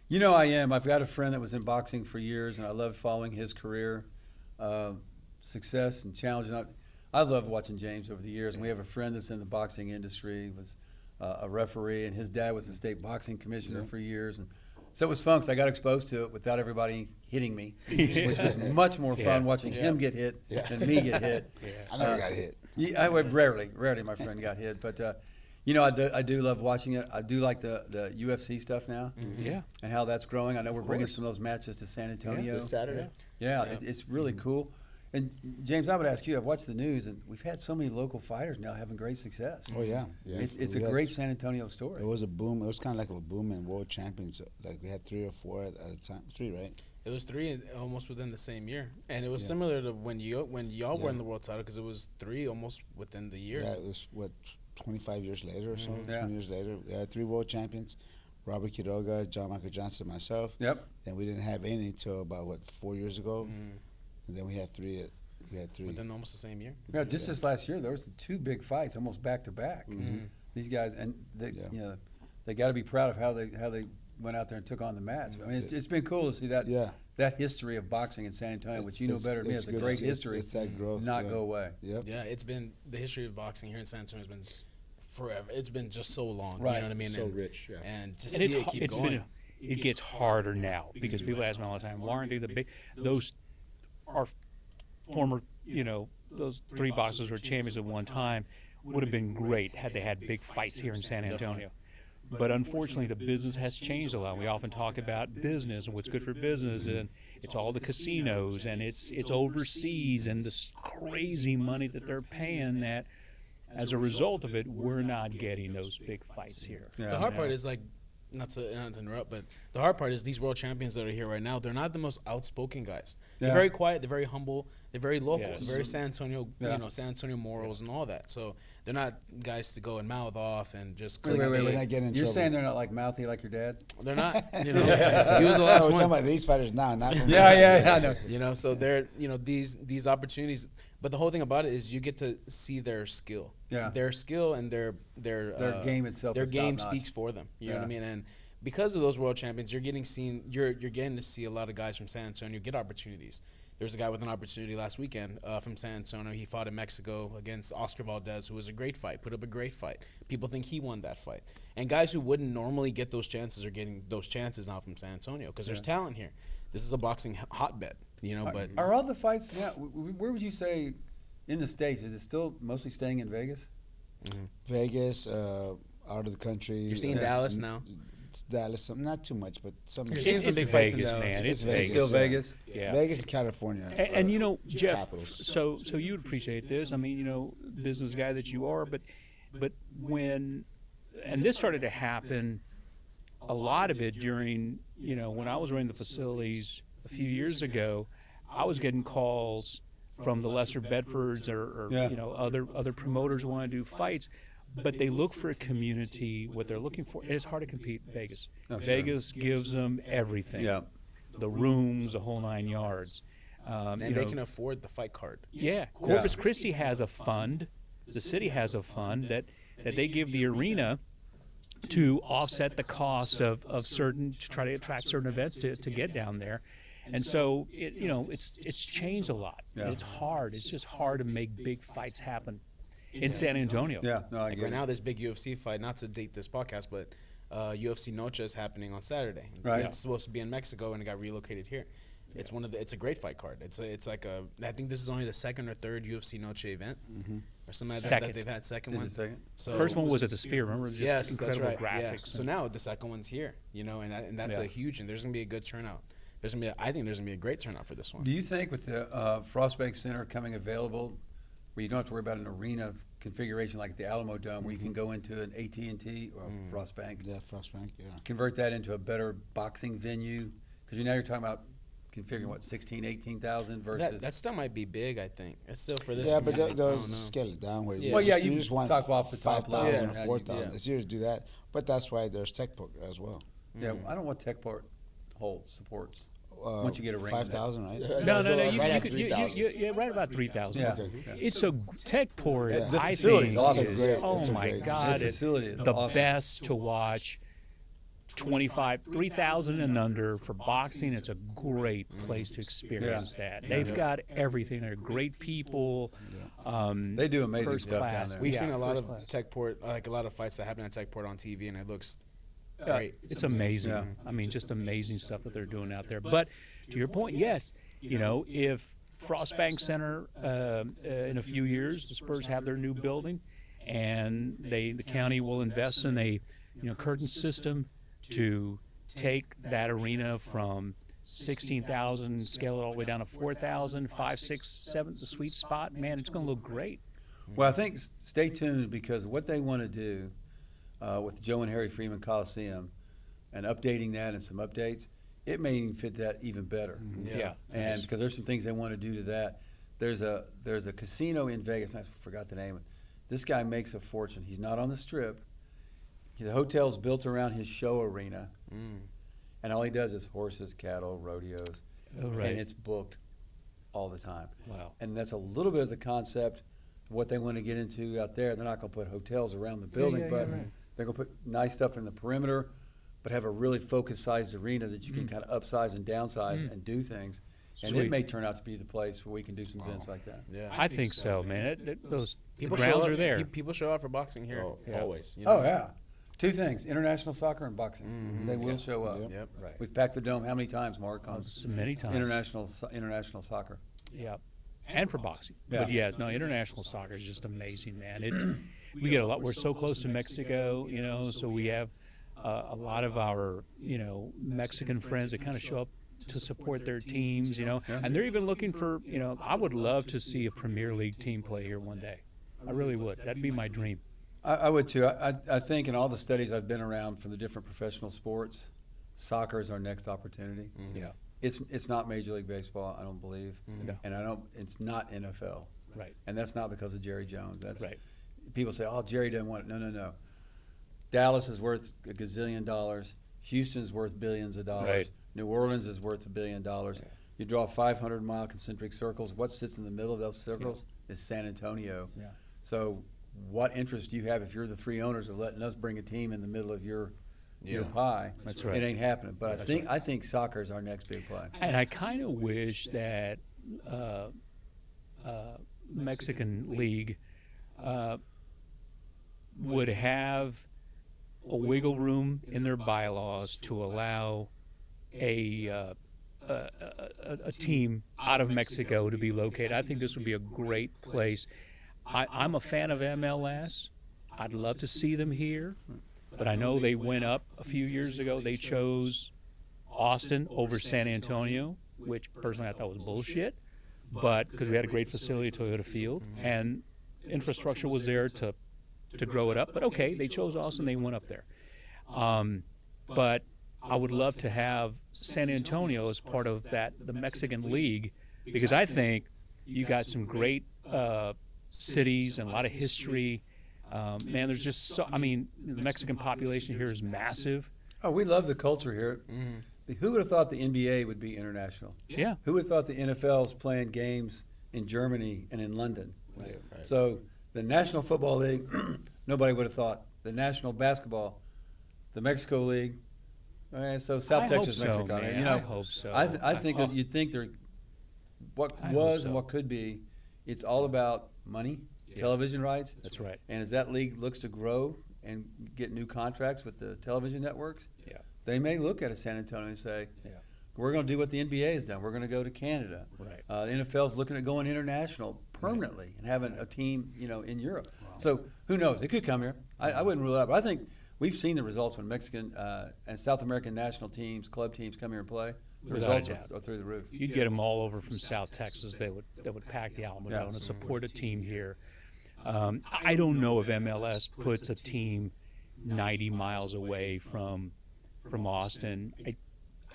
S3: You know I am. I've got a friend that was in boxing for years, and I loved following his career, success and challenge. And I loved watching James over the years. And we have a friend that's in the boxing industry, was a referee, and his dad was the state boxing commissioner for years. And so it was fun because I got exposed to it without everybody hitting me, which was much more fun watching him get hit than me get hit.
S5: I never got hit.
S3: Yeah, rarely my friend got hit, but you know, I do love watching it. I do like the UFC stuff now,
S6: Yeah.
S3: and how that's growing. I know we're bringing some of those matches to San Antonio.
S4: This Saturday.
S3: Yeah, it's really cool. And James, I would ask you. I've watched the news, and we've had so many local fighters now having great success.
S5: Oh yeah,
S3: It's a
S5: We had-
S3: great San Antonio story.
S5: It was a boom. It was kind of like a boom in world champions. Like we had 3 or 4 at a time. 3, right?
S2: It was 3 almost within the same year, and it was similar to when y'all were in the world title because it was 3 almost within the year.
S5: Yeah, it was 25 years later or so.
S3: Yeah.
S5: 20 years later, we had 3 world champions: Robert Quiroga, John Michael Johnson, myself.
S3: Yep.
S5: Then we didn't have any until about 4 years ago, and then we had 3. We had 3.
S2: Within almost the same year.
S3: Yeah, just this last year there was 2 big fights, almost back to back. These guys, and they, you know, they got to be proud of how they went out there and took on the match. I mean, it's been cool to see that that history of boxing in San Antonio, which you know better than me. It's a
S5: good to
S3: great
S5: see.
S3: history.
S5: It's that growth.
S3: not go away.
S5: Yep.
S2: Yeah, it's been the history of boxing here in San Antonio has been forever. It's been just so long.
S3: Right.
S2: You know what I mean?
S4: So
S2: and,
S4: rich, yeah.
S2: And just
S6: And
S2: see it keep
S6: it's
S2: going.
S6: been it gets harder now because people ask me all the time, why aren't they the big? Those are former, you know, those 3 boxers were champions at one time. Would have been great had they had big fights here in San Antonio. But unfortunately, the business has changed a lot. We often talk about business and what's good for business, and it's all the casinos and it's overseas and this crazy money that they're paying. That as a result of it, we're not getting those big fights here.
S3: Yeah.
S2: The hard part is like, not to interrupt, but the hard part is these world champions that are here right now, they're not the most outspoken guys. They're
S3: Yeah.
S2: very quiet, they're very humble, they're very local,
S6: Yes.
S2: very San Antonio,
S3: Yeah.
S2: you know, San Antonio morals and all that. So they're not guys to go and mouth off and just
S3: Wait,
S2: click.
S3: wait, wait,
S5: They're
S3: wait.
S5: not getting in
S3: You're
S5: trouble.
S3: saying they're not like mouthy like your dad?
S2: They're not, you know. He was the last
S5: we're talking
S2: one.
S5: about these fighters now, not from
S3: Yeah, I know.
S2: You know, so they're, you know, these opportunities. But the whole thing about it is you get to see their skill.
S3: Yeah.
S2: Their skill and their
S3: Their game itself
S2: Their
S3: is
S2: game
S3: top-notch.
S2: speaks for them. You know what I
S3: Yeah.
S2: mean? And because of those world champions, you're getting to see a lot of guys from San Antonio get opportunities. There's a guy with an opportunity last weekend from San Antonio. He fought in Mexico against Oscar Valdez, who was a great fight, put up a great fight. People think he won that fight. And guys who wouldn't normally get those chances are getting those chances now from San Antonio because there's talent here. This is a boxing hotbed, you know. But
S3: are all the fights now? Where would you say in the States? Is it still mostly staying in Vegas?
S5: Vegas, out of the country.
S2: You're seeing Dallas now.
S5: Dallas, not too much, but some.
S2: You're seeing some
S6: It's
S2: big fights in
S6: Vegas,
S2: Dallas.
S6: man. It's
S5: Vegas.
S6: Vegas.
S3: Still Vegas.
S6: Yeah.
S5: Vegas, California.
S6: And you know, Jeff,
S5: capitals.
S6: so you'd appreciate this. I mean, you know, business guy that you are, but when, and this started to happen, a lot of it during, you know, when I was running the facilities a few years ago, I was getting calls from the lesser Bedfords or
S3: Yeah.
S6: you know, other promoters who want to do fights, but they look for a community. What they're looking for, it's hard to compete in Vegas.
S3: Oh, sure.
S6: Vegas gives them everything.
S3: Yeah.
S6: The rooms, the whole 9 yards.
S2: And
S6: you
S2: they
S6: know,
S2: can afford the fight card.
S6: yeah, Corpus Christi has a fund. The city has a fund that they give the arena to offset the cost of certain, to try to attract certain events to get down there. And so it's changed a lot.
S3: Yeah.
S6: It's hard. It's just hard to make big fights happen in San Antonio.
S3: Yeah, no, I
S2: Like
S3: get
S2: right
S3: it.
S2: now, this big UFC fight, not to date this podcast, but UFC Noche is happening on Saturday.
S3: Right.
S2: It's supposed to be in Mexico and it got relocated here. It's it's a great fight card. It's like I think this is only the second or third UFC Noche event or something like that
S6: Second.
S2: they've had. Second
S3: Is
S2: one.
S3: it second?
S2: So
S6: First one was at the Sphere. Remember, just
S2: yes, that's
S6: incredible
S2: right. Yeah.
S6: graphics.
S2: So now the second one's here, you know, and that's
S6: Yeah.
S2: a huge. And there's gonna be a good turnout. I think there's gonna be a great turnout for this one.
S3: Do you think with the Frostbank Center coming available, where you don't have to worry about an arena configuration like the Alamo Dome, where you can go into an AT&T or Frostbank,
S5: Yeah, Frostbank, yeah.
S3: convert that into a better boxing venue? Because now you're talking about configuring what 16, 18,000 versus.
S2: That still might be big. I think it's still for this.
S5: Yeah, but
S2: community. I
S5: they'll
S2: don't know.
S5: scale it down where
S2: Yeah.
S3: Well, yeah,
S5: you
S3: you
S5: just want
S3: talk off the top
S5: 5,000
S3: level.
S5: or
S3: Yeah,
S5: 4,000.
S3: yeah.
S5: It's easier to do that, but that's why there's Techport as well.
S3: Yeah, I don't know what Techport holds supports.
S5: Uh,
S3: Once you get a ring in
S5: 5,000, right?
S6: No,
S4: So
S6: you
S4: right at
S6: could,
S4: 3,000.
S6: yeah, right about 3,000.
S3: Yeah.
S5: Okay.
S6: It's a Techport.
S5: Yeah.
S3: The
S6: I
S3: facility's
S6: think
S3: awesome.
S6: is,
S5: It's a great-
S6: oh
S5: it's a
S6: my
S5: great-
S6: God,
S3: The
S6: it's
S3: facility is
S6: the
S3: awesome.
S6: best to watch. 3,000 and under for boxing. It's a great place to experience that. They've got everything. They're great people.
S3: They do amazing
S6: First
S3: stuff
S6: class.
S3: down there.
S2: We've
S6: Yeah,
S2: seen a lot
S6: first
S2: of
S6: class.
S2: Techport, like a lot of fights that happen at Techport on TV, and it looks great.
S6: It's amazing.
S3: Yeah.
S6: I mean, just amazing stuff that they're doing out there. But to your point, yes, you know, if Frostbank Center in a few years, the Spurs have their new building, and the county will invest in a curtain system to take that arena from 16,000, scale it all the way down to 4,000, 5, 6, 7, the sweet spot. Man, it's going to look great.
S3: Well, I think stay tuned because what they want to do with the Joe and Harry Freeman Coliseum and updating that and some updates, it may even fit that even better.
S6: Yeah.
S3: And because there's some things they want to do to that. There's a casino in Vegas, and I forgot the name of it. This guy makes a fortune. He's not on the Strip. The hotel's built around his show arena. And all he does is horses, cattle, rodeos.
S6: Oh, right.
S3: And it's booked all the time.
S6: Wow.
S3: And that's a little bit of the concept of what they want to get into out there. They're not going to put hotels around the building,
S6: yeah,
S3: but
S6: right.
S3: they're going to put nice stuff in the perimeter, but have a really focused sized arena that you can kind of upsize and downsize and do things. And
S6: Sweet.
S3: it may turn out to be the place where we can do some events like that.
S2: Yeah.
S6: I think so, man. Those
S2: People
S6: the grounds
S2: show
S6: are
S2: up,
S6: there.
S2: People show up for boxing here.
S4: Oh,
S6: Yeah.
S4: always.
S2: You know?
S3: Oh, yeah. Two things, international soccer and boxing. They will show up.
S2: Yep.
S6: Right.
S3: We've packed the dome how many times, Mark, on
S6: Many times.
S3: international soccer?
S6: Yeah, and for boxing.
S3: Yeah.
S6: But yeah, no, international soccer is just amazing, man. We get a lot. We're so close to Mexico, so we have a lot of our Mexican friends that kind of show up to support their teams, and they're even looking for I would love to see a Premier League team play here one day. I really would. That'd be my dream.
S3: I would too. I think in all the studies I've been around from the different professional sports, soccer is our next opportunity.
S6: Yeah.
S3: It's not Major League Baseball, I don't believe,
S6: No.
S3: and it's not NFL,
S6: Right.
S3: and that's not because of Jerry Jones. That's
S6: Right.
S3: People say, oh, Jerry doesn't want it. No. Dallas is worth $1 gazillion. Houston's worth billions of dollars.
S6: Right.
S3: New Orleans is worth $1 billion. You draw 500-mile concentric circles. What sits in the middle of those circles is San Antonio.
S6: Yeah.
S3: So what interest do you have if you're the three owners of letting us bring a team in the middle of your your pie.
S6: That's right.
S3: It ain't happening. But I think soccer is our next big play.
S6: And I kind of wish that Mexican League would have a wiggle room in their bylaws to allow a team out of Mexico to be located. I think this would be a great place. I'm a fan of MLS. I'd love to see them here, but I know they went up a few years ago. They chose Austin over San Antonio, which personally I thought was bullshit, but because we had a great facility at Toyota Field and infrastructure was there to grow it up. But okay, they chose Austin, they went up there. But I would love to have San Antonio as part of the Mexican League, because I think you got some great cities and a lot of history. Man, there's just the Mexican population here is massive.
S3: Oh, we love the culture here. Who would have thought the NBA would be international?
S6: Yeah.
S3: Who would have thought the NFL's playing games in Germany and in London?
S4: Right.
S3: So the National Football League, nobody would have thought. The National Basketball, the Mexico League. So South
S6: I
S3: Texas,
S6: hope so,
S3: Mexico.
S6: man. I hope so.
S3: I think that you'd think what
S6: I
S3: was
S6: hope so.
S3: and what could be, it's all about money, television rights.
S6: That's right.
S3: And as that league looks to grow and get new contracts with the television networks,
S6: Yeah.
S3: they may look at a San Antonio and say,
S6: Yeah.
S3: we're going to do what the NBA has done. We're going to go to Canada.
S6: Right.
S3: The NFL's looking at going international permanently and having a team, in Europe. So who knows? It could come here. I wouldn't rule it out. But I think we've seen the results when Mexican and South American national teams, club teams come here and play. The
S6: Without a
S3: results
S6: doubt.
S3: are through the roof.
S6: You'd get them all over from South Texas. They would pack the Alamo Dome and support a team here. I don't know if MLS puts a team 90 miles away from Austin.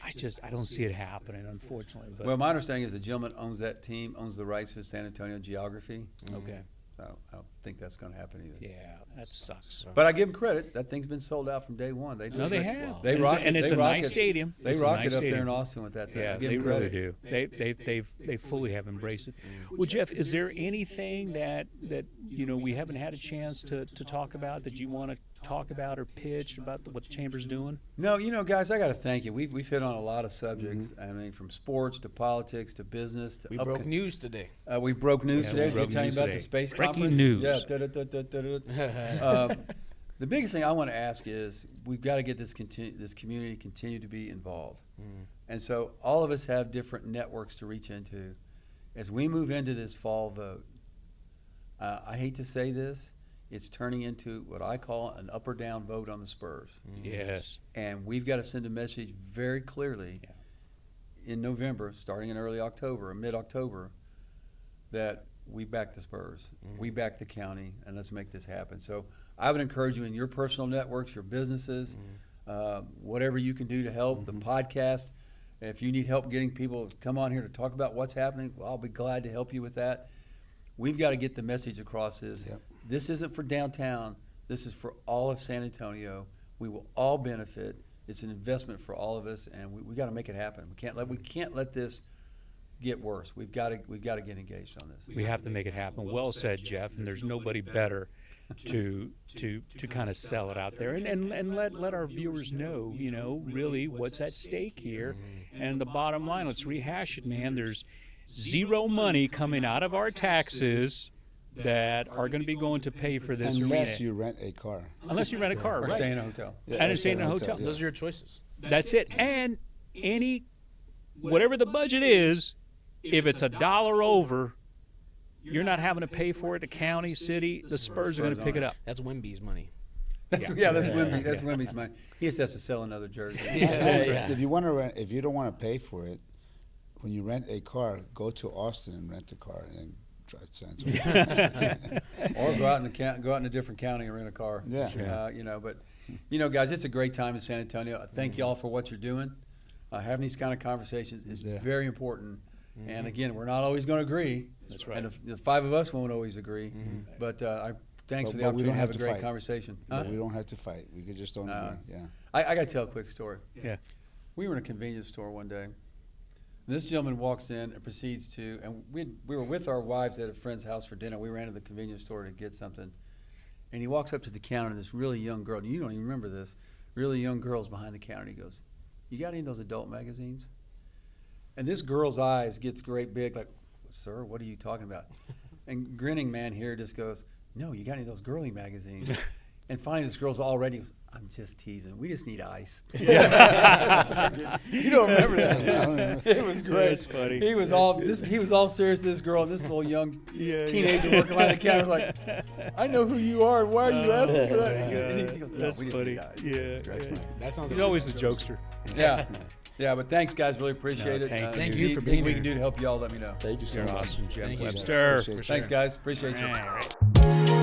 S6: I don't see it happening, unfortunately. But
S3: Well, my understanding is the gentleman owns that team, owns the rights to San Antonio geography.
S6: okay,
S3: So I don't think that's going to happen either.
S6: yeah, that sucks.
S3: But I give them credit. That thing's been sold out from day one.
S6: No, they have.
S3: They
S6: And
S3: rock
S6: it's, and
S3: it.
S6: it's
S3: They
S6: a
S3: rock
S6: nice
S3: it.
S6: stadium.
S3: They
S6: It's a
S3: rock
S6: nice
S3: it up there
S6: stadium.
S3: in Austin with that thing.
S6: Yeah,
S3: I give
S6: they
S3: them
S6: really
S3: credit.
S6: do. They fully have embraced it. Well, Jeff, is there anything that we haven't had a chance to talk about that you want to talk about or pitch about what the chamber's doing?
S3: No, guys, I got to thank you. We've hit on a lot of subjects. I mean, from sports to politics to business to
S2: We broke news today.
S3: We broke news
S6: Yeah,
S3: today.
S6: we broke
S3: Did tell you
S6: news
S3: about
S6: today.
S3: the space
S6: Breaking
S3: conference?
S6: news.
S3: Yeah. The biggest thing I want to ask is we've got to get this community continue to be involved. And so all of us have different networks to reach into. As we move into this fall vote, I hate to say this, it's turning into what I call an up or down vote on the Spurs.
S6: Yes.
S3: And we've got to send a message very clearly in November, starting in early October or mid-October, that we back the Spurs, we back the county, and let's make this happen. So I would encourage you in your personal networks, your businesses, whatever you can do to help, the podcast. If you need help getting people to come on here to talk about what's happening, well, I'll be glad to help you with that. We've got to get the message across this isn't for downtown. This is for all of San Antonio. We will all benefit. It's an investment for all of us, and we got to make it happen. We can't let this get worse. We've got to get engaged on this.
S6: We have to make it happen. Well said, Jeff. And there's nobody better to kind of sell it out there and let our viewers know, really what's at stake here. And the bottom line, let's rehash it, man. There's zero money coming out of our taxes that are going to be going to pay for this
S5: Unless
S6: arena.
S5: you rent a car.
S6: Unless you rent a car,
S3: Or
S6: right?
S3: stay in a hotel.
S6: And stay in a hotel.
S2: Those are your choices.
S6: That's it. And whatever the budget is, if it's $1 over, you're not having to pay for it. The county, city, the Spurs are going to pick it up.
S2: That's Wimby's money.
S3: That's Wimby. That's Wimby's money. He just has to sell another jersey.
S5: If you want to rent, if you don't want to pay for it, when you rent a car, go to Austin and rent a car and then drive to San Antonio.
S3: Or go out in a different county and rent a car.
S5: Yeah.
S3: Guys, it's a great time in San Antonio. I thank you all for what you're doing. Having these kind of conversations is very important. And again, we're not always going to agree.
S6: That's right.
S3: And the five of us won't always agree. But thanks for the opportunity to have a great conversation.
S5: But we don't have to fight. We could just don't agree. Yeah.
S3: I got to tell a quick story.
S6: Yeah.
S3: We were in a convenience store one day. And this gentleman walks in and proceeds to, and we were with our wives at a friend's house for dinner. We ran to the convenience store to get something. And he walks up to the counter, and this really young girl, and you don't even remember this, really young girls behind the counter. He goes, "You got any of those adult magazines?" And this girl's eyes gets great big, like, "Sir, what are you talking about?" And grinning man here just goes, "No, you got any of those girly magazines?" And finally, this girl's already goes, "I'm just teasing. We just need ice." You don't remember that? It was great.
S6: That's funny.
S3: He was all serious. This girl, this little young teenager working behind the counter, was like, "I know who you are, and why are you asking for that?" And he goes, "No,
S6: That's
S3: we just
S6: funny.
S3: need ice."
S6: Yeah.
S2: That sounds.
S6: He's always the jokester.
S3: Yeah. Yeah, but thanks, guys. Really appreciate
S6: No,
S3: it.
S6: thank
S2: you for
S3: anything
S2: being
S3: we
S2: here.
S3: can do to help y'all, let me know.
S4: Thank you so
S6: You're
S4: much.
S6: awesome, Jeff
S2: Thank you, Jeff.
S6: Webster.
S5: Appreciate it.
S3: Thanks, guys. Appreciate you.
S6: All right.